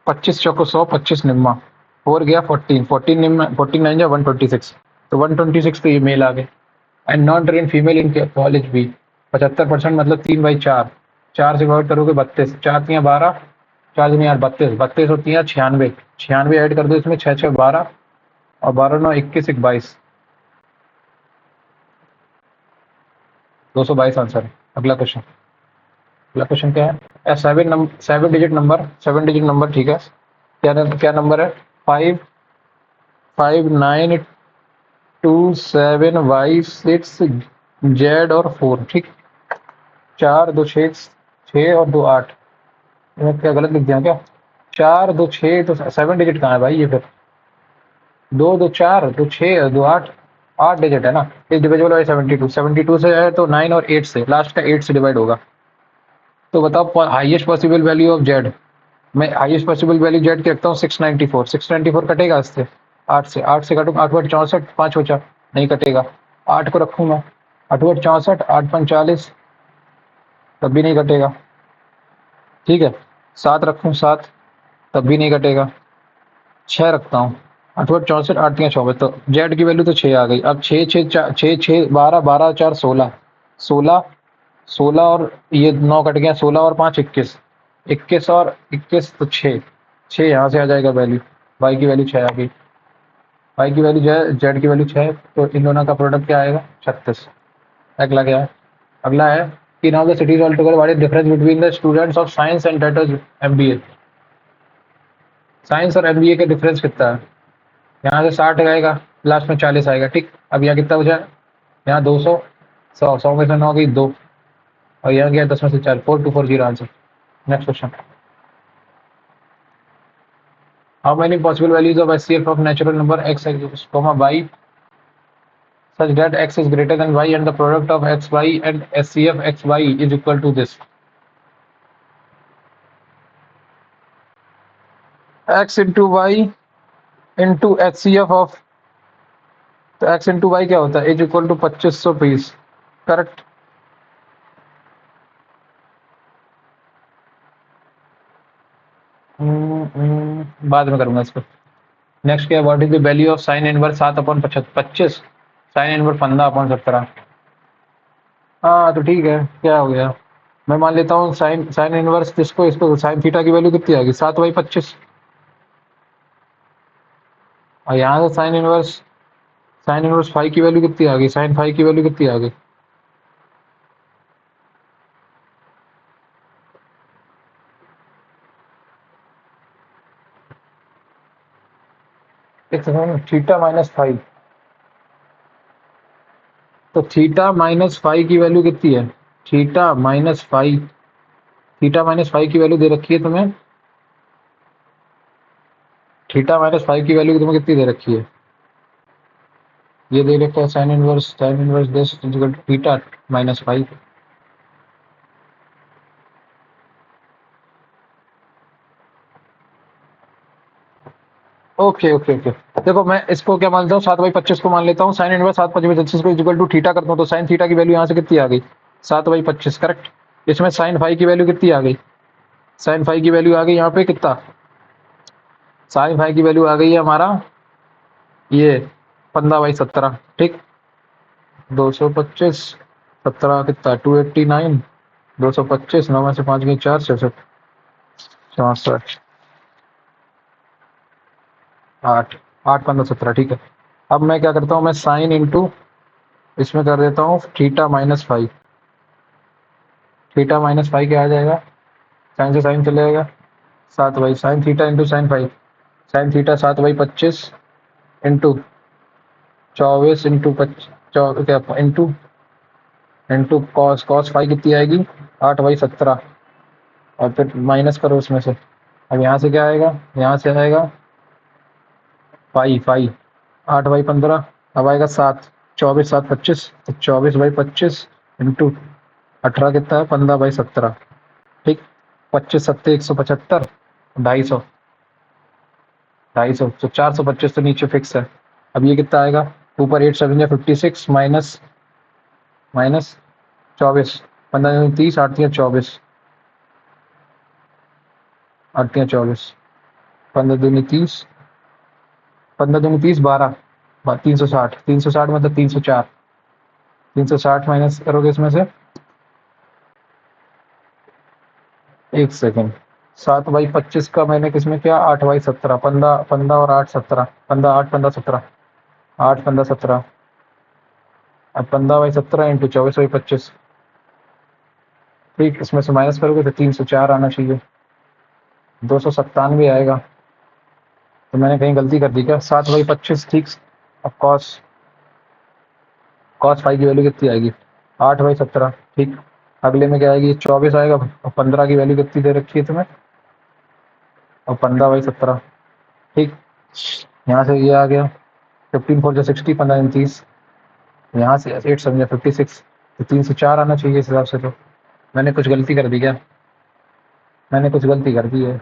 25 चौको 100, 25 निम्मा, 4 गया 14, 14 निम्मा, 14 9 जा 126। तो 126 तो ये मेल आ गए। And non train female in college भी 75%, मतलब 3/4। 4 से डिवाइड करोगे 32, 4 3 12, 4 दूनी 8, 32, 32 होती है 96। 96 ऐड कर दो इसमें, 6 6 12 और 12 9 21 1 22। 222 आंसर है। अगला क्वेश्चन। अगला क्वेश्चन क्या है? 7 डिजिट नंबर, 7 डिजिट नंबर। ठीक है। क्या नंबर है? 5 5 9 2 7 y 6 z और 4। ठीक। 4 2 6, 6 और 2 8। मैं क्या गलत लिख दिया क्या? 4 2 6, तो 7 डिजिट कहाँ है भाई? ये फिर 2 2 4 2 6 2 8, 8 डिजिट है ना। इस डिविजिबल बाई 72, 72 से है तो 9 और 8 से, लास्ट का 8 से डिवाइड होगा। तो बताओ highest possible value of Z. मैं हाईएस्ट पॉसिबल वैल्यू जेड की रखता हूँ 694। 694 कटेगा इससे, 8 से। 8 से काटूंगा, 8 8 64, 5 बचा, नहीं कटेगा। 8 को रखूंगा, 8 8 64, 8 5 40, तब भी नहीं कटेगा। ठीक है। 7 रखूँ, 7, तब भी नहीं कटेगा। 6 रखता हूँ, 8 8 64, 8 3 24, तो जेड की वैल्यू तो 6 आ गई। अब 6 6 6 6 12 12 4 16, 16 16 और ये 9 कट गया, 16 और 5 21, 21 और 21 तो 6, 6 यहाँ से आ जाएगा वैल्यू। वाई की वैल्यू 6 आ गई। वाई की वैल्यू जेड की वैल्यू 6, तो इन दोनों का प्रोडक्ट क्या आएगा? 36। अगला क्या है? अगला है कि now the cities all together, what is difference between the students of science and that of MBA. Science और एमबीए का डिफरेंस कितना है? यहाँ से 60 आएगा, लास्ट में 40 आएगा। ठीक। अब यहाँ कितना बचा? यहाँ 200, 100, 100 में से 9 गई 2, और यहाँ गया 10 में से 4, 4240 answer. Next question. How many possible values of HCF of natural number x y such that x is greater than y and the product of xy and HCF xy is equal to this? x into y into HCF of, तो x into y क्या होता है? Is equal to 2520। करेक्ट। बाद में करूंगा इसको। नेक्स्ट क्या है? What is the value of sine inverse 7/25? Sine inverse 15/17। हाँ तो ठीक है, क्या हो गया? मैं मान लेता हूँ साइन साइन इनवर्स जिसको, इसको साइन थीटा की वैल्यू कितनी आएगी? 7/25। और यहाँ से साइन इनवर्स फाइव की वैल्यू कितनी आ गई? साइन फाइव की वैल्यू कितनी आ गई? एक सेकंड, थीटा माइनस फाइव, तो थीटा माइनस फाइव की वैल्यू कितनी है? Theta minus five, theta minus five की वैल्यू दे रखी है तुम्हें, थीटा माइनस फाइव की वैल्यू तुम्हें कितनी दे रखी है? ये दे रखा है sine inverse this equal to theta minus five. Okay okay okay, देखो मैं इसको क्या मानता हूँ, 7/25 को मान लेता हूँ, साइन इनवर्स 7/25 को इक्वल टू थीटा करता हूँ, तो साइन थीटा की वैल्यू यहाँ से कितनी आ गई? 7/25, करेक्ट। इसमें साइन फाइव की वैल्यू कितनी आ गई? साइन फाइव की वैल्यू आ गई यहाँ पे कितना? साइन फाइव की वैल्यू आ गई है हमारा ये 15/17, ठीक। 225, 17 कितना 289, 225, 9 में से 5 गई 4, 66, 64, 8, 8 15 17, ठीक है। अब मैं क्या करता हूँ, मैं साइन इंटू इसमें कर देता हूँ theta minus five. Theta minus five क्या आ जाएगा? साइन से साइन चले जाएगा, 7 sine theta into sine five, sine theta 7/25 into 24 into क्या into into cos, cos five कितनी आएगी? 8/17, और फिर माइनस करो उसमें से। अब यहाँ से क्या आएगा? यहाँ से आएगा फाइव फाइव, 8/15, अब आएगा 7, 24 7 25, तो 24/25 इंटू 18 कितना है? 15/17, ठीक। 25 सत्ते 175, 250, 250, तो 425 तो नीचे फिक्स है। अब ये कितना आएगा? ऊपर 8 7 या 56 माइनस माइनस 24, 15 30, 8 24, 8 24, 15 दूनी 30, 15 दूनी 30, 12, 360, 360 मतलब 304, 360 माइनस करोगे इसमें से, एक सेकेंड, 7/25 का मैंने किसमें किया? 8/17, 15 15 और 8 17, 15 8 15 17, 8 15 17, अब 15/17 इंटू 24/25, ठीक। इसमें से माइनस करोगे तो 304 आना चाहिए, 297 आएगा। तो मैंने कहीं गलती कर दी क्या? 7/25, ठीक। अब कॉस, कॉस फाइव की वैल्यू कितनी आएगी? 8/17, ठीक। अगले में क्या आएगी? 24 आएगा, और 15 की वैल्यू कितनी दे रखी है तुम्हें? और 15/17, ठीक। यहाँ से ये आ गया 15 4 60, 15 30, यहाँ से 8 7 56, तो 304 आना चाहिए इस हिसाब से। तो मैंने कुछ गलती कर दी क्या? मैंने कुछ गलती कर दी है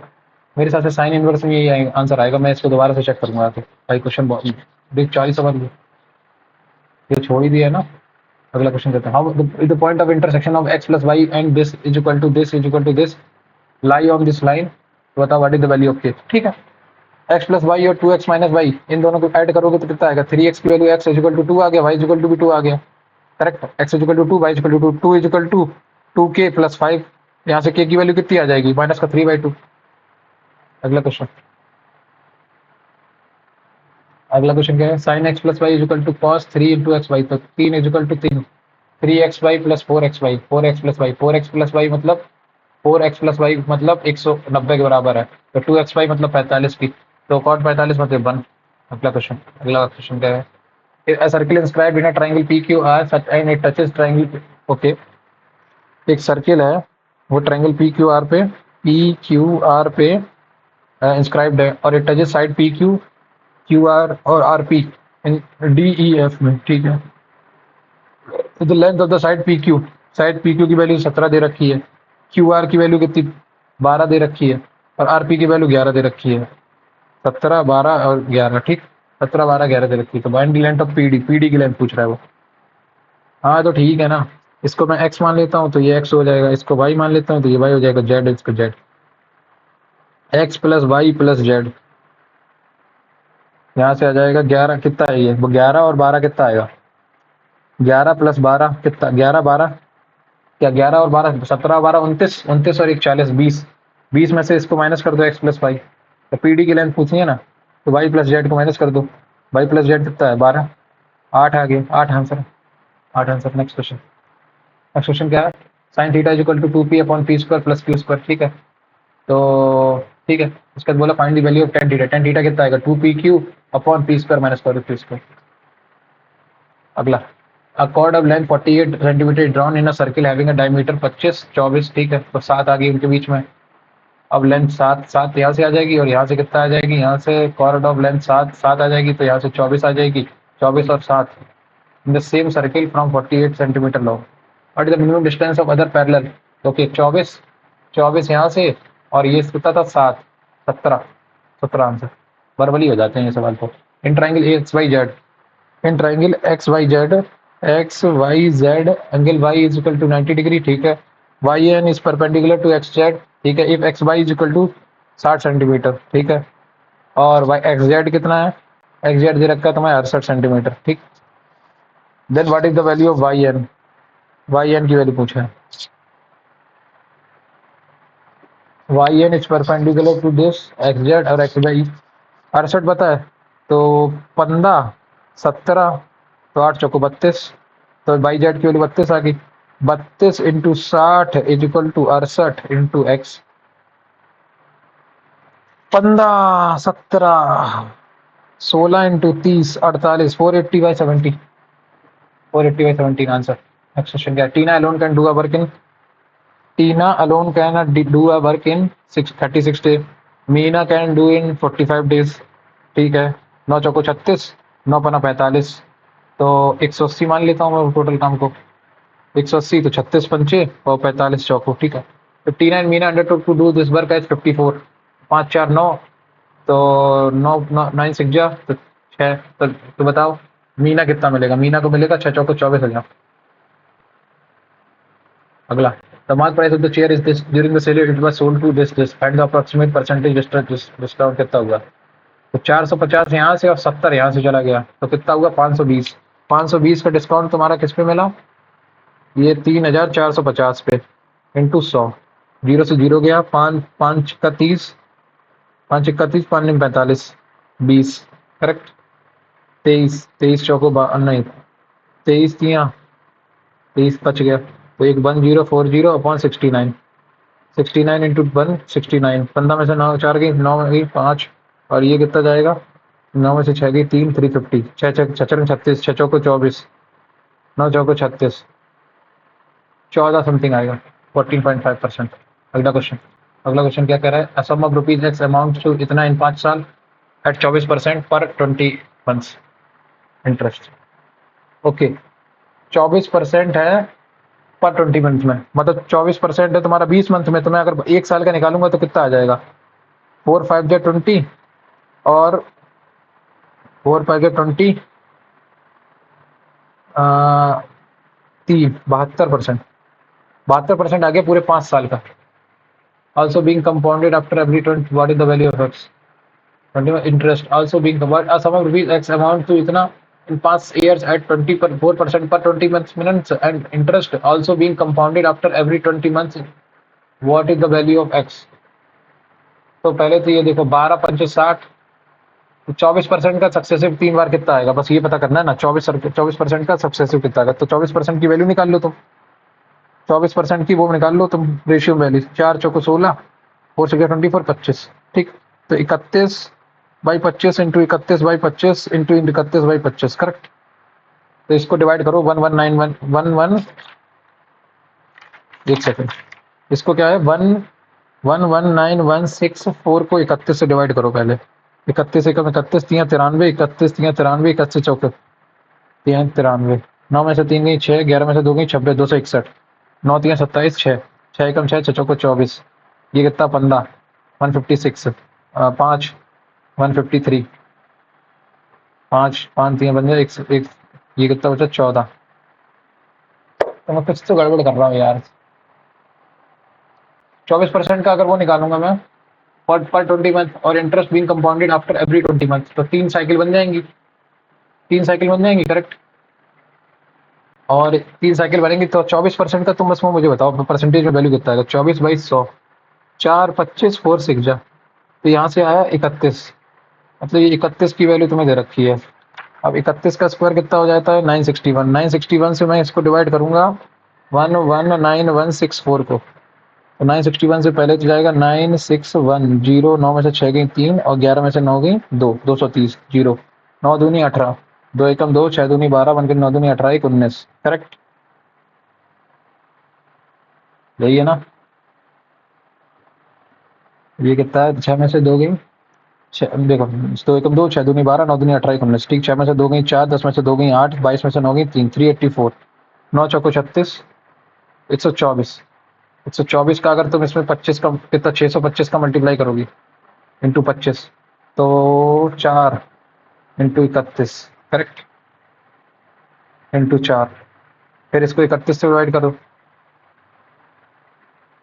मेरे हिसाब से। साइन इनवर्स में यही आंसर आएगा। मैं इसको दोबारा से चेक करूंगा आके। भाई क्वेश्चन बहुत देख 40 समझ ये छोड़ ही दिया है ना। अगला क्वेश्चन करते हैं। How the point of intersection of x plus Y and this is equal to this is equal to this lie on this line, बताओ what is the value of k, ठीक है। x प्लस वाई और 2x माइनस वाई, इन दोनों को ऐड करोगे तो कितना आएगा? 3x की value x is equal to 2 आ गया, y इज इक्वल टू भी 2 आ गया, correct. x is equal to 2, y is equal to 2, 2 is equal to 2k plus 5, यहाँ से k की वैल्यू कितनी आ जाएगी? माइनस का 3/2। अगला क्वेश्चन, अगला क्वेश्चन क्या है? Sine x plus y is equal to cos 3 into x y, तो 3 is equal to 3, 3xy plus 4xy, 4x plus y, 4x plus y मतलब 4x प्लस वाई मतलब 190 के बराबर है, तो 2xy मतलब 45 की, तो कॉट 45 मतलब 1। अगला क्वेश्चन, अगला क्वेश्चन क्या है? A circle inscribed in a triangle PQR such and it touches triangle, okay. एक सर्किल है, वो ट्रायंगल पी क्यू आर पे इंस्क्राइब्ड है, और it touches side P Q Q R और R P in D E F में, ठीक है। तो the length of the side P Q, side P Q की वैल्यू 17 दे रखी है, क्यू आर की वैल्यू कितनी? 12 दे रखी है, और आर पी की वैल्यू 11 दे रखी है। 17 12 और 11, ठीक। 17 12 11 दे रखी है, तो find the length of PD की लेंथ पूछ रहा है वो। हाँ तो ठीक है ना, इसको मैं x मान लेता हूँ तो ये x हो जाएगा, इसको y मान लेता हूँ तो ये y हो जाएगा, z इसको z, x plus y plus z, यहाँ से आ जाएगा 11, कितना है ये? वो 11 और 12 कितना आएगा? 11 प्लस 12 कितना? 11 12 क्या? 11 और 12 17 12 29, 29 और 1 40, 20, 20 में से इसको माइनस कर दो x प्लस वाई, तो पीडी की लेंथ पूछनी है ना, तो y प्लस जेड को माइनस कर दो, y प्लस जेड कितना है? 12, 8 आ गया, 8 answer, 8 answer. Next question, next question क्या है? Sine theta is equal to 2p upon P square plus Q square, ठीक है। तो ठीक है। उसके बाद बोला find the value of tan theta. Tan theta कितना आएगा 2pq upon P square minus square root P square. अगला, a chord of length 48 centimetre drawn in a circle having a diameter 25 24, ठीक है। तो 7 आ गई उनके बीच में। अब लेंथ 7 7 यहाँ से आ जाएगी और यहाँ से कितना आ जाएगी, यहाँ से कॉर्ड ऑफ लेंथ 7 7 आ जाएगी, तो यहाँ से 24 आ जाएगी। 24 और 7 in the same circle from 48 centimetre long. What is the minimum distance of other parallel. Okay 24 24 यहाँ से और ये कितना था 7 17 17 आंसर। बराबरी हो जाते हैं ये सवाल तो। In triangle X Y Z, in triangle X Y Z, X Y Z angle Y is equal to 90 degree, ठीक है। Y N is perpendicular to X Z, ठीक है। If X Y is equal to 60 centimetre, ठीक है। और वाई एक्स जेड कितना है, एक्स जेड दे रखा है तुम्हें 68 सेंटीमीटर, ठीक। Then what is the value of Y N, Y N की वैल्यू पूछा है। Y N is perpendicular to this X Z और एक्स वाई। 68 पता है तो 15 17 तो 8 चौको 32, तो वाई जेड की वैल्यू 32 आ गई। 32 into 60 is equal to 68 into X. 15 17 16 into 30 48 480/70, 480/17 answer. Next question क्या है, Tina alone can do a work in, Tina alone can do a work in 36 days, Meena can do in 45 days, ठीक है। 9 चौको 36, 9 पना 45, तो 180 मान लेता हूँ मैं टोटल काम को। 180 तो 36 पंचे और 45 चौको, ठीक है। 59 and Meena undertook to do this work as 54, 5 4 9, तो 9 9 6 जा तो 6, तो बताओ मीना कितना मिलेगा। मीना को मिलेगा 6 चौको 24,000। अगला, the mark price of the chair is this during the sale it was sold to this find the approximate percentage discount कितना हुआ। तो 450 यहाँ से और 70 यहाँ से चला गया, तो कितना हुआ 520। 520 का डिस्काउंट तुम्हारा किस पे मिला, ये 3450 पे इंटू 100, जीरो से जीरो गया, 5 5 का 30, 5 1 30, 5 9 45, 20 करेक्ट। 23 23 चौको नहीं 23 तिया 23 बच गया, तो एक 1040 अपॉन 69, 69 इंटू 169, 15 में से 9 4 गई, 9 में गई 5, और ये कितना जाएगा 9 में से 6 गई 3 350, 6 6 36, 6 चौको 24, 9 चौको 36, 14 समथिंग आएगा 14.5%। अगला क्वेश्चन, अगला क्वेश्चन क्या कह रहा है, a sum of rupees X amount to इतना इन 5 साल एट 24% पर 20 मंथ्स इंटरेस्ट। ओके 24% है पर 20 मंथ में, मतलब 24% है तुम्हारा 20 मंथ में, तो मैं अगर 1 साल का निकालूंगा तो कितना आ जाएगा 4 5 जा 20 और 4 5 जा 20 72%, 72% आ गया पूरे 5 साल का। Also being compounded after every 20, what is the value of x? 20 interest also being what a sum of rupees x amount to इतना in past years at 24% per 20 months and interest also being compounded after every 20 months. What is the value of x? तो पहले तो ये देखो 12 पंचे 60, तो 24% का सक्सेसिव 3 बार कितना आएगा, बस ये पता करना है ना। 24% का सक्सेसिव कितना आएगा, तो 24% की वैल्यू निकाल लो तुम। 24% की वो निकाल लो तुम रेशियो वैल्यू, 4 चौको 16, 4 से 24 25, ठीक। तो 31/25 इंटू 31/25 इंटू 31/25 करेक्ट। तो इसको डिवाइड करो 119111, एक सेकंड, इसको क्या है 119164 को 31 से डिवाइड करो पहले। 31 एकम 31 तिया 93, 31 तिया 93, 31 चौके 93, 9 में से 3 गई 6, 11 में से 2 गई 26, 261, 9 तिया 27, 6 6 एकम 6 6 चौको 24, ये कितना 15 156, 5 153, 5 5 तिया बन जाए 1 ये कितना बचा 14। तो मैं कुछ तो गड़बड़ कर रहा हूँ यार। 24% का अगर वो निकालूंगा मैं पर 20 मंथ और interest being compounded after every 20 month, तो 3 साइकिल बन जाएंगी, 3 साइकिल बन जाएंगी करेक्ट। और 3 साइकिल बनेंगी तो 24% का तुम बस मुझे बताओ परसेंटेज में वैल्यू कितना आएगा। 24/100, 4 25 4 6 जा, तो यहाँ से आया 31, मतलब ये 31 की वैल्यू तुम्हें दे रखी है। अब 31 का स्क्वायर कितना हो जाता है 961, 961 से मैं इसको डिवाइड करूंगा 119164 को, तो 961 से पहले तो जाएगा 961, 0 9 में से 6 गई 3 और 11 में से 9 गई 2, 230, 0 9 दूनी 18, 2 एकम 2, 6 दूनी 12, 1 के 9 दूनी 18, 1 19, करेक्ट? यही है ना? ये कितना है? 6 में से 2 गई, देखो 2 एकम 2, 6 दूनी 12, 9 दूनी 18, 1 19, ठीक। 6 में से 2 गई 4, 10 में से 2 गई 8, 22 में से 9 गई 3, 384, 9 चौको 36, 124, 124 का अगर तुम इसमें 25 का कितना 625 का मल्टीप्लाई करोगी इंटू 25 तो 4 इंटू 31, करेक्ट? इंटू 4, फिर इसको 31 से डिवाइड करो,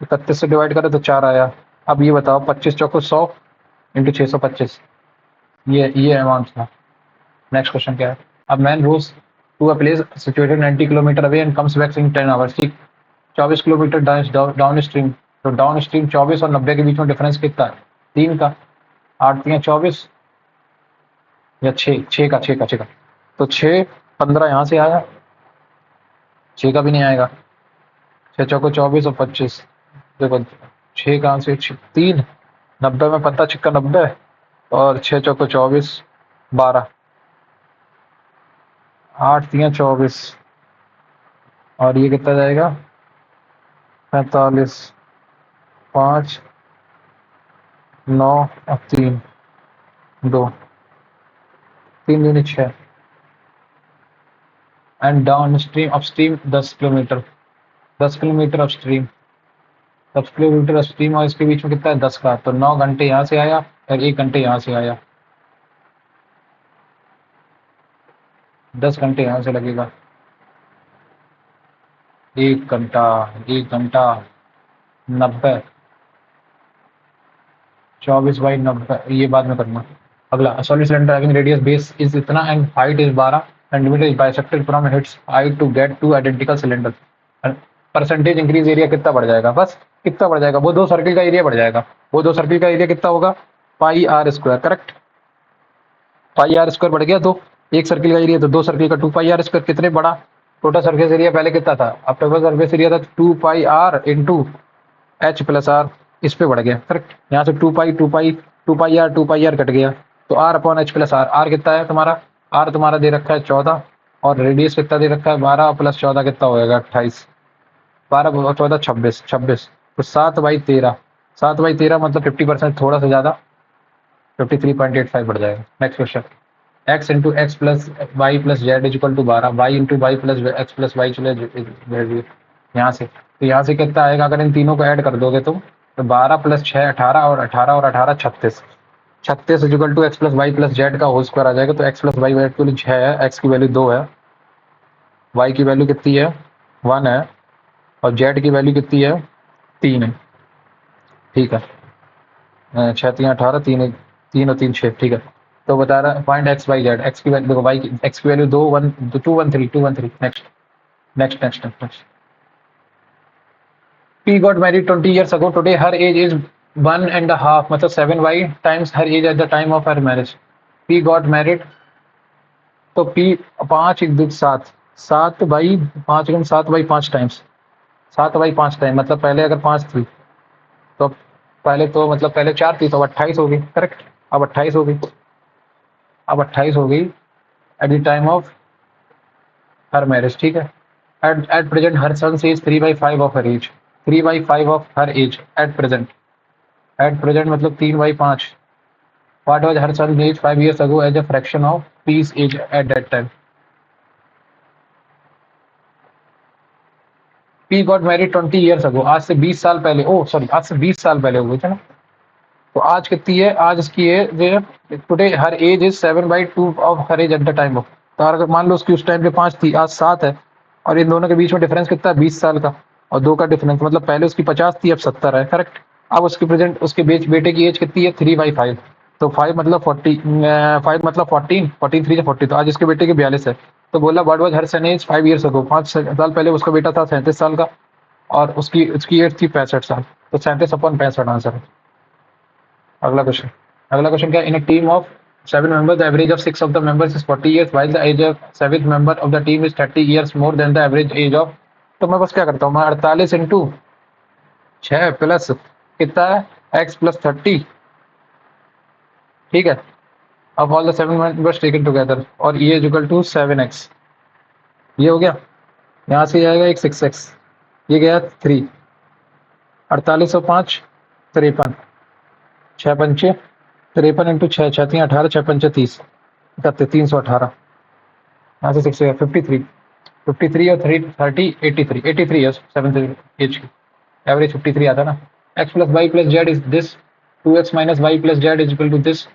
31 से डिवाइड करो तो 4 आया। अब ये बताओ 25 चौको 100 इंटू 625, ये अमाउंट था। नेक्स्ट क्वेश्चन क्या है? अब man rows to a place situated 90 kilometre away and comes back in 10 hours, ठीक। 24 किलोमीटर डाउन स्ट्रीम, तो डाउन स्ट्रीम 24 और 90 के बीच में डिफरेंस कितना है? 3 का, 8 3 24 या 6 का 6 का, तो 6 15 यहाँ से आया, 6 का भी नहीं आएगा। 6 चौको 24 और 25, देखो 6 कहाँ से 3, 90 में 15 छिक्का 90 और 6 चौको 24, 12, 8 3 24 और ये कितना जाएगा? 45, 5 9 और 3 2, 3 दूनी 6 and down stream upstream 10 kilometre, 10 kilometre upstream, 10 kilometre upstream और इसके बीच में कितना है? 10 का, तो 9 घंटे यहाँ से आया और 1 घंटे यहाँ से आया, 10 घंटे यहाँ से लगेगा, 1 घंटा, 1 घंटा 90, 24/90, ये बाद में करना। अगला, solid cylinder having radius base is इतना and height is 12 centimetre is bisected from its height to get two identical cylinder, percentage increase area कितना बढ़ जाएगा? बस कितना बढ़ जाएगा? वो 2 सर्किल का एरिया बढ़ जाएगा। वो 2 सर्किल का एरिया कितना होगा? Pi R square, correct? Pi R square बढ़ गया, तो एक सर्किल का एरिया तो 2 सर्किल का 2 पाई आर स्क्वायर, कितने बड़ा? टोटल सरफेस एरिया पहले कितना था? अब टोटल सरफेस एरिया था 2 pi R into H plus R, इस पे बढ़ गया, करेक्ट? यहाँ से 2 पाई आर कट गया, तो R upon H plus R, R कितना है तुम्हारा? आर तुम्हारा दे रखा है 14 और रेडियस कितना दे रखा है? 12 प्लस 14 कितना होएगा? 28, 12 और 14 26, 26, तो 7/13, 7/13 मतलब 50% थोड़ा सा ज़्यादा, 53.85 बढ़ जाएगा। Next question, x into x plus y plus z is equal to 12, y into y plus x plus y चले यहाँ से, तो यहाँ से कितना आएगा? अगर इन तीनों को ऐड कर दोगे तुम तो 12 प्लस 6 18 और 18 और 18 36, 36 is equal to x plus y plus z का होल स्क्वायर आ जाएगा। तो एक्स प्लस वाई वैल्यू 6 है, एक्स की वैल्यू 2 है, वाई की वैल्यू कितनी है? 1 है और जेड की वैल्यू कितनी है? 3 है, ठीक है। 6 3 18, 3 3 और 3 6, ठीक है। तो बता रहा है find x Y Z, x की वैल्यू देखो, वाई की एक्स की value 2 1 213 next next next next P got married 20 years ago. Today her age is 1.5, मतलब 7y times her age at the time of her marriage. P got married, तो P 5 1 2 7, 7/5 7/5 टाइम्स, 7/5 टाइम, मतलब पहले अगर 5 थी तो पहले तो मतलब पहले 4 थी तो 28 हो गई, करेक्ट? अब 28 हो गई, अब 28 हो गई at the time of her marriage, ठीक है। At present her son's age 3/5 of her age, 3/5 of her age at present, at present मतलब 3/5। What was her son's age 5 years ago as a fraction of P's age at that time? P got married 20 years ago, आज से 20 साल पहले, ओ सॉरी आज से 20 साल पहले हुए थे ना। तो आज कितनी है? आज इसकी age, today her age is 7/2 of her age at the time of, तो अगर मान लो उसकी उस टाइम पे 5 थी, आज 7 है, और इन दोनों के बीच में डिफरेंस कितना है? 20 साल का, और 2 का डिफरेंस, मतलब पहले उसकी 50 थी अब 70 है, करेक्ट? अब उसकी प्रेजेंट उसके बेटे की एज कितनी है? 3/5, तो 5 मतलब 40, 5 मतलब 14, 14 3 से 40, तो आज इसके बेटे की 42 है। तो बोला what was her son age 5 years ago, 5 साल पहले उसका बेटा था 37 साल का और उसकी उसकी एज थी 65 साल, तो 37/65 आंसर है। अगला क्वेश्चन, अगला क्वेश्चन क्या? In a team of 7 members, the average of 6 of the members is 40 years, while the age of 7th member of the team is 30 years more than the average age of, तो मैं बस क्या करता हूँ, मैं 48 इंटू 6 प्लस कितना है x प्लस 30, ठीक है। अब all the 7 members taken together और ये इज इक्वल टू 7x, ये हो गया। यहाँ से आएगा एक 6x, ये गया 3, 4805 53, 6 पंचे 53 इंटू 6, 6 3 18, 6 पंचे 30, 318, यहाँ से 6 53, 53 और 3 30 83, 83 है 7th एज की एवरेज 53 आता ना। x plus y plus z is this, 2x minus y plus z is equal to this.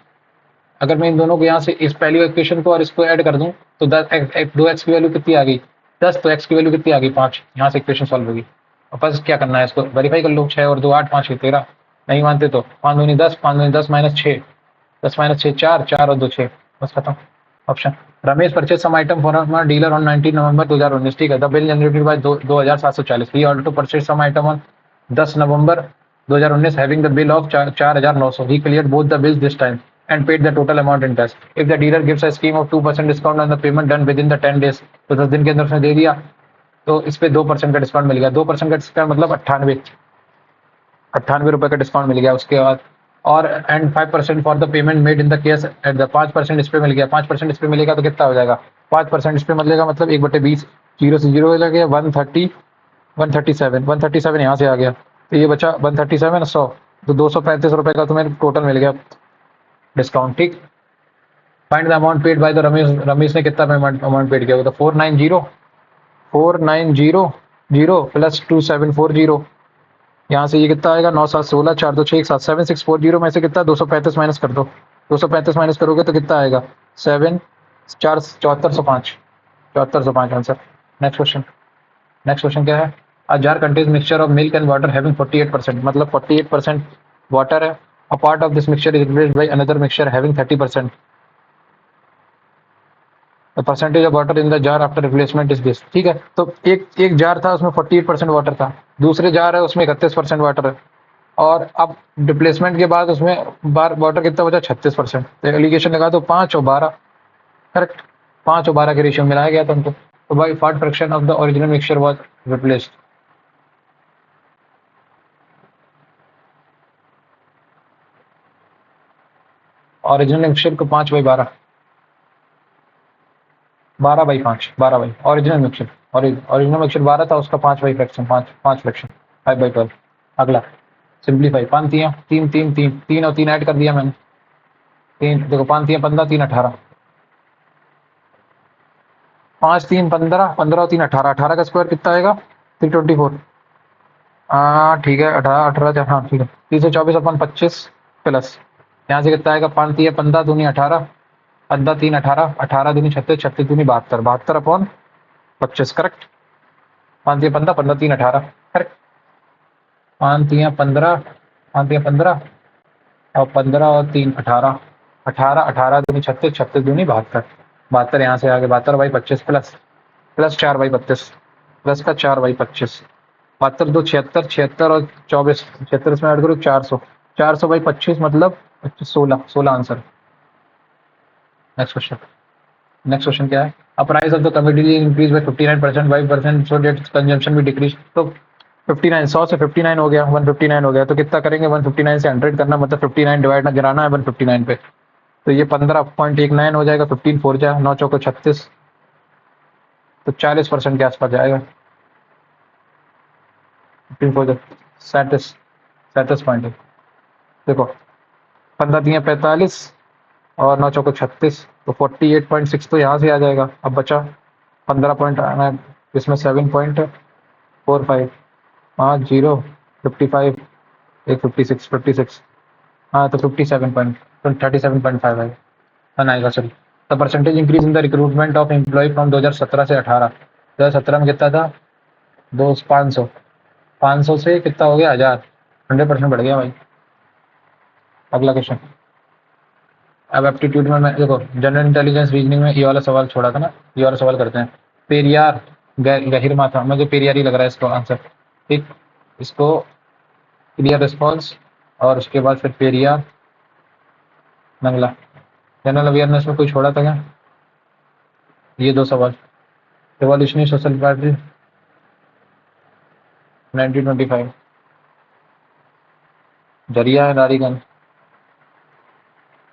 अगर मैं इन दोनों को यहाँ से इस पहली इक्वेशन को और इसको ऐड कर दूं तो 2x की वैल्यू कितनी आ गई 10, तो x की वैल्यू कितनी आ गई 5। यहाँ से इक्वेशन सॉल्व होगी। और बस क्या करना है, इसको वेरीफाई कर लो। 6 और 2 8, 5 13, नहीं मानते तो 5 दूनी 10, 5 दूनी 10 माइनस 6, 10 माइनस 6 4, 4 और 2 6, बस खत्म। Option Ramesh purchase some item for dealer on 19 November 2019, ठीक है। The bill generated by 2740, he order to purchase some item on 10 November 2019 having the bill of 4900, he cleared both the bills this time and paid the total amount in cash. If the dealer gives a scheme of 2% discount on the payment done within the 10 days, तो 10 दिन के अंदर उसने दे दिया तो इस पे 2% का डिस्काउंट मिल गया। 2% का डिस्काउंट मतलब 98 रुपए का डिस्काउंट मिल गया उसके बाद। और and 5% for the payment made in the case at the 5% इस पे मिल गया। 5% इस पे मिलेगा तो कितना हो जाएगा 5% इस पे मिलेगा मतलब 1/20, जीरो से जीरो लग गया 130, 137 यहाँ से आ गया तो ये बचा 137 100, तो 235 रुपए का तुम्हें टोटल मिल गया डिस्काउंट, ठीक। Find the amount paid by the Ramesh, Ramesh ने कितना पेमेंट अमाउंट पेड किया, तो 490 प्लस 2740, यहाँ से ये कितना आएगा 9 7 16 4 2 6 1 7, 7640 में से कितना 235 माइनस कर दो, 235 माइनस करोगे तो कितना आएगा 7 4 7405, 7405 आंसर। नेक्स्ट क्वेश्चन क्या है, a jar contains mixture of milk and water having 48%, मतलब 48% वाटर है। A part of this mixture is replaced by another mixture having 30%, the percentage of water in the jar after replacement is this, ठीक है। तो एक जार था उसमें 48% वाटर था, दूसरे जार है उसमें 31% वाटर है, और अब रिप्लेसमेंट के बाद उसमें वाटर कितना बचा 36%। तो एलिगेशन लगा दो 5 और 12, करेक्ट, 5 और 12 के रेशियो मिलाया गया था उनको। तो by part fraction of the original mixture was replaced, original mixture को 5/12, 12/5, 12 ओरिजिनल मिक्सचर, ओरिजिनल मिक्सचर 12 था, उसका 5 फ्रैक्शन, 5 फ्रैक्शन 5/12। अगला सिंप्लीफाई, 5 3 3 3 3 3 और 3 ऐड कर दिया मैंने, 3 देखो 5 3 15, 3 18, 5 3 15, 15 और 3 18, 18 का स्क्वायर कितना आएगा 324, हाँ ठीक है 18 18, हाँ ठीक है 324 अपन 25 प्लस यहाँ से कितना आएगा 5 3 15 दूनी 18, 15 3 18, 18 दूनी 36, 36 दूनी 72, 72 अपॉन 25, करेक्ट। 5 3 15, 15 3 18, करेक्ट। 5 3 15, 5 3 15 और 15 और 3 18, 18 18 दूनी 36, 36 दूनी 72, 72 यहाँ से आगे 72/25 प्लस 4/32, प्लस का 4/25, 72 2 76, 76 और 24, 76 इसमें ऐड करो 400, 400/25 मतलब 16 आंसर। नेक्स्ट क्वेश्चन क्या है, a price of the commodity increase by 59%, 5% so that consumption भी डिक्रीज। तो 59 100 से 59 हो गया, 159 हो गया, तो कितना करेंगे 159 से 100 करना, मतलब 59 डिवाइड ना गिराना है 159 पे, तो ये 15.19 हो जाएगा, 15 4 जा 9 चौको 36, तो 40% के आसपास जाएगा। 15 4 37 पॉइंट, देखो 15 दिए 45 और 9 चौको 36, तो 48.6 तो यहाँ से आ जाएगा। अब बचा 15 पॉइंट आना है, इसमें 7.45, 5 0 55 एक 56, हाँ तो 37.5 आएगा, आएगा sorry. The percentage increase in the recruitment of employ from 2017 से 18, 2017 में कितना था 500 से कितना हो गया 1000, 100% बढ़ गया भाई। अगला क्वेश्चन, अब एप्टीट्यूड में मैं देखो जनरल इंटेलिजेंस रीजनिंग में ये वाला सवाल छोड़ा था ना, ये वाला सवाल करते हैं। पेरियार गहिर माथा, मुझे पेरियार ही लग रहा है इसको आंसर, ठीक। इसको क्लियर रिस्पॉन्स और उसके बाद फिर पेरियार नंगला। जनरल अवेयरनेस में कोई छोड़ा था क्या, ये 2 सवाल। रिवॉल्यूशनरी सोशल पार्टी 1925, दरिया है नारीगंज।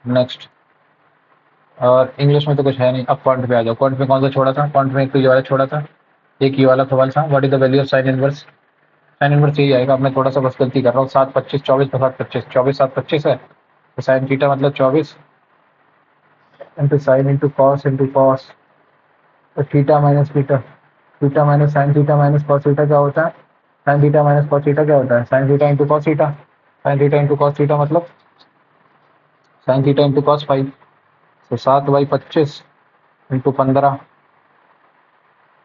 नेक्स्ट। और इंग्लिश में तो कुछ है नहीं। अब क्वांट पे आ जाओ। क्वांट में कौन सा छोड़ा था? क्वांट में एक तो ये वाला छोड़ा था, एक ये वाला सवाल था, what is the value of sine inverse. Sine inverse यही आएगा। अब मैं थोड़ा सा बस गलती कर रहा हूँ। 7 25 24 का 7 25 24 7 25 है, तो साइन थीटा मतलब 24 इंटू साइन इंटू कॉस। तो theta minus theta, theta minus sine theta minus cos theta क्या होता है? Sine theta minus cos theta क्या होता है? Sine theta into cos theta. Sine theta into cos theta मतलब sine theta into cos five. तो 7/25 इंटू 15/17,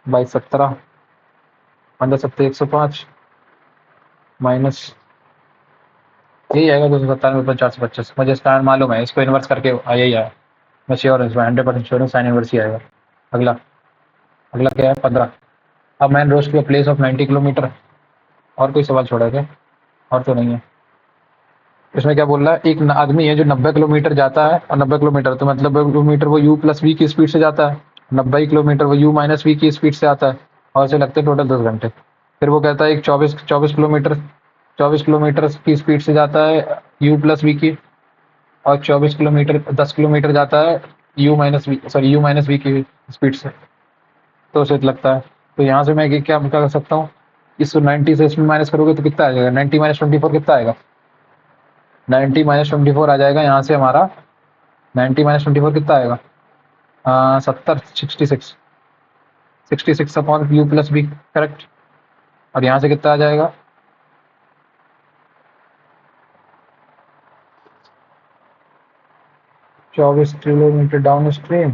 15 7 105 माइनस यही आएगा 297 50 25। मुझे स्टार मालूम है, इसको इन्वर्स करके यही आया। मैं श्योर हूँ, इसमें 100% श्योर हूँ, साइन इन्वर्स ही आएगा। अगला। अगला क्या है? 15। अब man rows to place of 90 kilometre. और कोई सवाल छोड़ा है क्या? और तो नहीं है। इसमें क्या बोल रहा है? एक आदमी है जो 90 किलोमीटर जाता है, और 90 किलोमीटर तो मतलब 90 किलोमीटर वो यू प्लस वी की स्पीड से जाता है, 90 किलोमीटर वो यू माइनस वी की स्पीड से आता है, और उसे लगते हैं टोटल 10 घंटे। फिर वो कहता है एक 24 किलोमीटर की स्पीड से जाता है यू प्लस वी की, और 24 किलोमीटर 10 किलोमीटर जाता है यू माइनस वी की स्पीड से, तो उसे लगता है। तो यहाँ से मैं क्या कर सकता हूँ? इसको 90 से इसमें माइनस करोगे तो कितना आ जाएगा? 90 माइनस 24 कितना आएगा? 90 माइनस 24 आ जाएगा यहाँ से हमारा। 90 माइनस 24 कितना आएगा? 70 66 upon u plus b, correct. और यहाँ से कितना आ जाएगा? 24 kilometre downstream.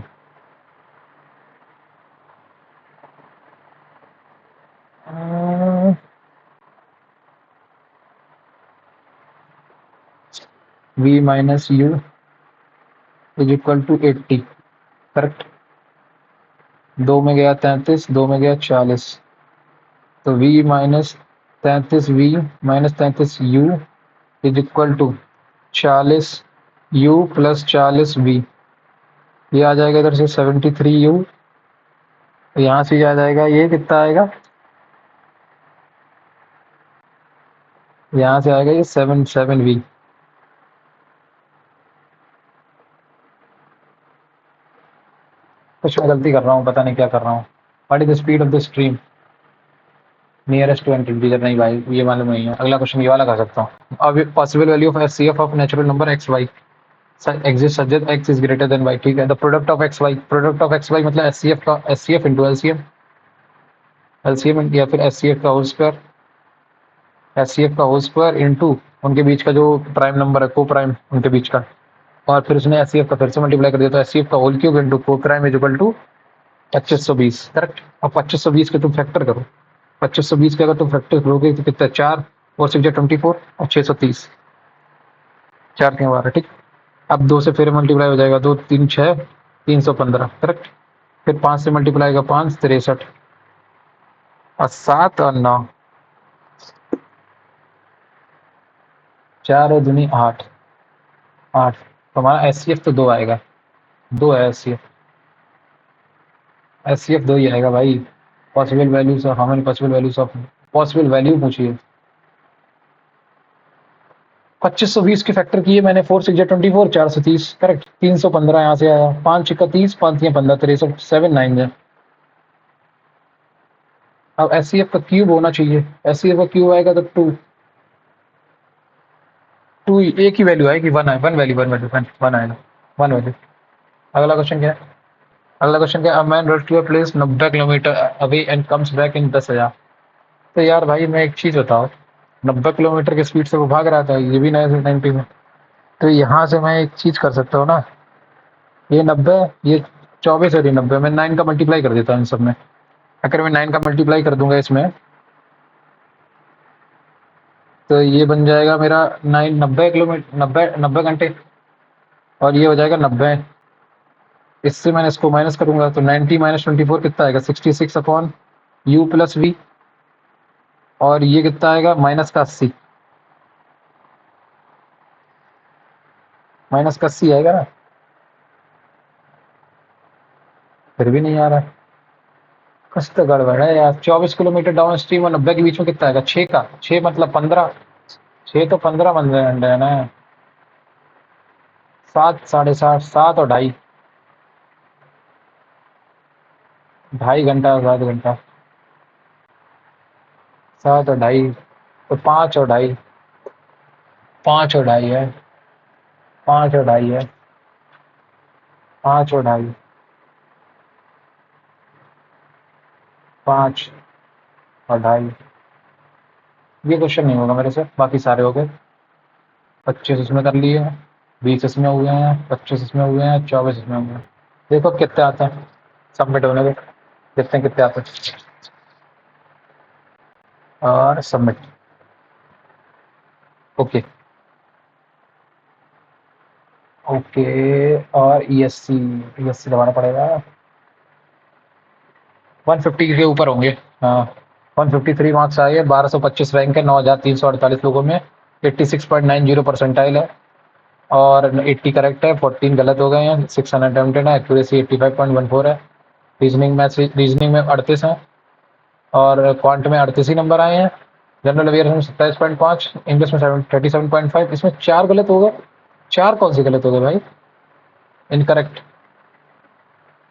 V minus u is equal to 80, correct. 2 में गया 33, 2 में गया 40, तो v minus 33 is equal to 40 u plus 40v। ये आ जाएगा इधर से 73u, यहाँ से आ जाएगा, ये कितना आएगा? यहाँ से आएगा ये 77v। कुछ मैं गलती कर रहा हूँ, पता नहीं क्या कर रहा हूँ। What is the speed of the stream nearest to integer? नहीं भाई, ये मालूम नहीं है। अगला क्वेश्चन ये वाला कर सकता हूँ। अब possible value of HCF of natural number x y exist such that x is greater than y. ठीक है। The product of x y, product of x y मतलब एचसीएफ का, एचसीएफ इंटू एलसीएम, एलसीएम या फिर एचसीएफ का होल स्क्वायर, एचसीएफ का होल स्क्वायर इंटू उनके बीच का जो प्राइम नंबर है, को प्राइम उनके बीच का, और फिर उसने एचसीएफ का फिर से मल्टीप्लाई कर दिया, तो एचसीएफ का होल क्यूब इंटू को prime is equal to 2520, correct. अब 2520 के तुम फैक्टर करो। 2520 के अगर तुम फैक्टर करोगे तो कितना? 4 और 6 24 और 630, 4 के 12, ठीक। अब 2 से फिर मल्टीप्लाई हो जाएगा, 2 3 6 315, करेक्ट। फिर 5 से मल्टीप्लाई का 5 63, और 7 और 9, 4 और दूनी 8, 8। तो हमारा एचसीएफ तो 2 आएगा, 2 है एचसीएफ, एचसीएफ 2 ही आएगा भाई। पॉसिबल वैल्यूज ऑफ, हमें possible values of, possible value पूछिए। 2520 के फैक्टर किए मैंने, 4 6 24 430, करेक्ट। 315 यहाँ से आया, 5 6 30, 5 3 15 63 7 9 है। अब एचसीएफ का क्यूब होना चाहिए, एचसीएफ का क्यूब आएगा तो 2 2 एक ही वैल्यू आएगी, 1 है, 1 वैल्यू 1 वैल्यू 1 आएगा, 1 वैल्यू। अगला क्वेश्चन क्या है? अगला क्वेश्चन क्या? A man run to a place 90 kilometre away and comes back in 10,000। तो यार भाई मैं एक चीज बताओ, 90 किलोमीटर की स्पीड से वो भाग रहा था, ये भी 90 में। तो यहाँ से मैं एक चीज कर सकता हूँ ना, ये 90, ये 24 और ये 90, मैं 9 का मल्टीप्लाई कर देता हूँ इन सब में। अगर मैं 9 का मल्टीप्लाई कर दूंगा इसमें, तो ये बन जाएगा मेरा 9 90 किलोमीटर 90 घंटे, और ये हो जाएगा 90। इससे मैंने इसको माइनस करूंगा तो 90 माइनस 24 कितना आएगा? 66 अपॉन यू प्लस वी, और ये कितना आएगा? माइनस का 80, माइनस का 80 आएगा ना। फिर भी नहीं आ रहा है, कुछ तो गड़बड़ है यार। 24 किलोमीटर डाउन स्ट्रीम और 90 के बीच में कितना आएगा? 6 का 6 मतलब 15, 6 तो 15 बन रहे घंटे है ना। 7 7:30 7 और ढाई, 2.5 घंटा 7 घंटा, 7 और ढाई, तो 5 और ढाई, 5 और ढाई है, 5 और ढाई है, 5 और ढाई, 5 और ढाई। ये क्वेश्चन नहीं होगा मेरे से, बाकी सारे हो गए। 25 इसमें कर लिए, 20 इसमें हुए हैं, 25 इसमें हुए हैं, 24 इसमें हुए हैं। देखो कितने आते हैं, सबमिट होने दो, देखते हैं कितने आते हैं। और सबमिट, ओके ओके। और ई एस सी दबाना पड़ेगा। 150 के ऊपर होंगे। हाँ, 153 मार्क्स आए हैं, 1225 रैंक है, 9348 लोगों में, 86.90 परसेंटाइल है। और 80 करेक्ट है, 14 गलत हो गए हैं, 600 अटेम्प्टेड है, एक्यूरेसी 85.14 है। रीजनिंग में 38 हैं, और क्वांट में 38 ही नंबर आए हैं। जनरल अवेयरनेस में 27.5, इंग्लिश में 37.5। इसमें 4 गलत हो गए। 4 कौन से गलत हो गए भाई? इनकरेक्ट,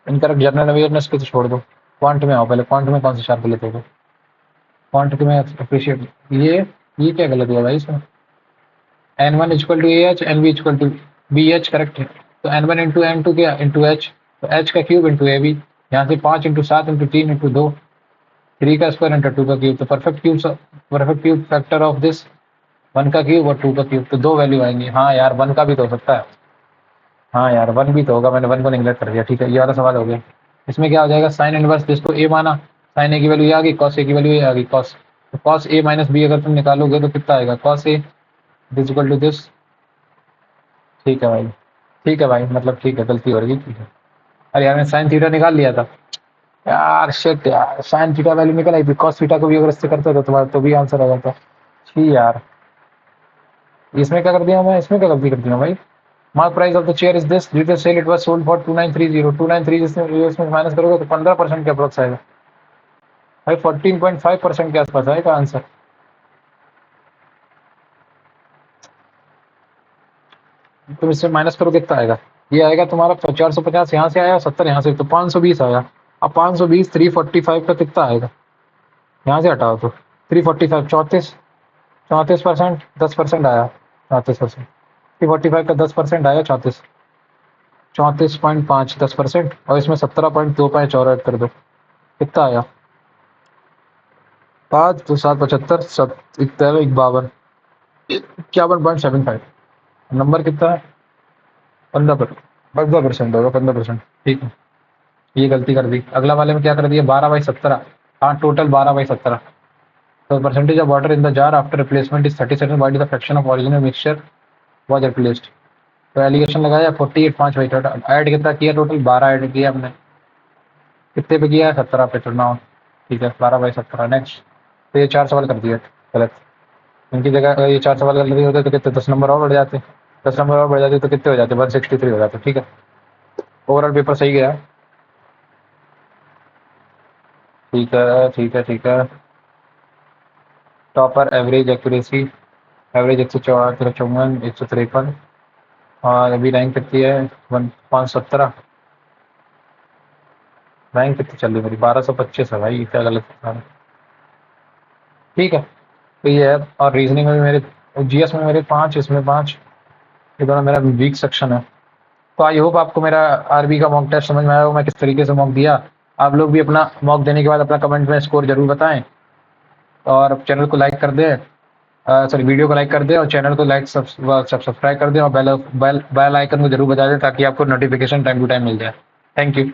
इनकरेक्ट जनरल अवेयरनेस के तो छोड़ दो, क्वांट में आओ पहले। क्वांट में कौन से 4 गलत हो गए? क्वांट के मैं अप्रिशिएट, ये क्या गलत हुआ भाई इसमें? N1 equal to AH, NB equal to BH, correct है। तो N1 इंटू N2 क्या? इंटू H, तो H का क्यूब इंटू AB। यहाँ से 5 इंटू 7 इंटू 3 इंटू 2, 3 का स्क्वायर इंटू 2 का क्यूब। तो perfect cube factor of this, 1 का क्यूब और 2 का क्यूब, तो 2 वैल्यू आएंगी। हाँ यार, 1 का भी तो हो सकता है। हाँ यार, 1 भी तो होगा, मैंने 1 को निगलेक्ट कर दिया। ठीक है, ये वाला सवाल हो गया। इसमें क्या हो जाएगा? साइन इनवर्स, जिसको A माना, साइन A की वैल्यू ये आ गई, कॉस A की वैल्यू ये आ गई, कॉस। तो कॉस A माइनस B अगर तुम निकालोगे तो कितना आएगा? Cos A is equal to this. ठीक है भाई, ठीक है भाई, मतलब ठीक है, गलती हो रही थी, ठीक है। अरे यार, मैं साइन थीटा निकाल लिया था यार, शिट यार, साइन थीटा वैल्यू निकल आई, बिकॉस थीटा को भी अगर इससे करते तो तुम्हारा तो भी आंसर आ जाता। छी यार, इसमें क्या कर दिया मैं? इसमें क्या गलती कर दिया भाई? Mark price of the chair is this, due to sale it was sold for 2930। 293 इसमें माइनस करोगे तो 15% के अप्रोक्स आएगा भाई, 14.5% के आसपास आएगा आंसर। तुम इससे माइनस करो कितना आएगा? ये आएगा तुम्हारा 450 यहाँ से आया, 70 यहाँ से, तो 520 आया। अब 520 345 का कितना आएगा? यहाँ से हटाओ तो 345, 34%, 10% आया, 34%। 345 का 10% आया 34, 34.5, 10%, और इसमें 17.25 और ऐड कर दो, कितना आया? 5 तो 7 75, 51, 51.75। नंबर कितना है? 15% होगा, 15%। ठीक है, ये गलती कर दी। अगला वाले में क्या कर दिया? 12/17। हाँ, टोटल 12/17। तो percentage of water in the jar after replacement is 37, what is the fraction of original mixture was replaced. तो एलिगेशन लगाया 48, 5/8। ऐड कितना किया? टोटल 12 ऐड किया हमने। कितने पे किया है? 17 पे। चुनाव, ठीक है, 12/17। नेक्स्ट। तो ये 4 सवाल कर दिए गलत। इनकी जगह अगर ये 4 सवाल गलत होते तो कितने 10 नंबर और बढ़ जाते। 10 नंबर और बढ़ जाते तो कितने हो जाते? 163 हो जाते। ठीक है, ओवरऑल पेपर सही गया। ठीक है, ठीक है, ठीक है। टॉपर एवरेज एक्यूरेसी, एवरेज 154, 153, और अभी रैंक कितनी है? 517। रैंक कितनी चल रही मेरी? 1225 है भाई, क्या गलत है? ठीक है, तो ये है। और रीजनिंग में भी मेरे, जीएस में मेरे 5, इसमें 5, ये दोनों मेरा वीक सेक्शन है। तो आई होप आपको मेरा आरबी का मॉक टेस्ट समझ में आया हो, मैं किस तरीके से मॉक दिया। आप लोग भी अपना मॉक देने के बाद अपना कमेंट में स्कोर जरूर बताएं, और चैनल को लाइक कर दें, सॉरी, वीडियो को लाइक कर दें, और चैनल को सब्सक्राइब कर दें, और बेल आइकन को जरूर बजा दें, ताकि आपको नोटिफिकेशन टाइम टू टाइम मिल जाए। Thank you.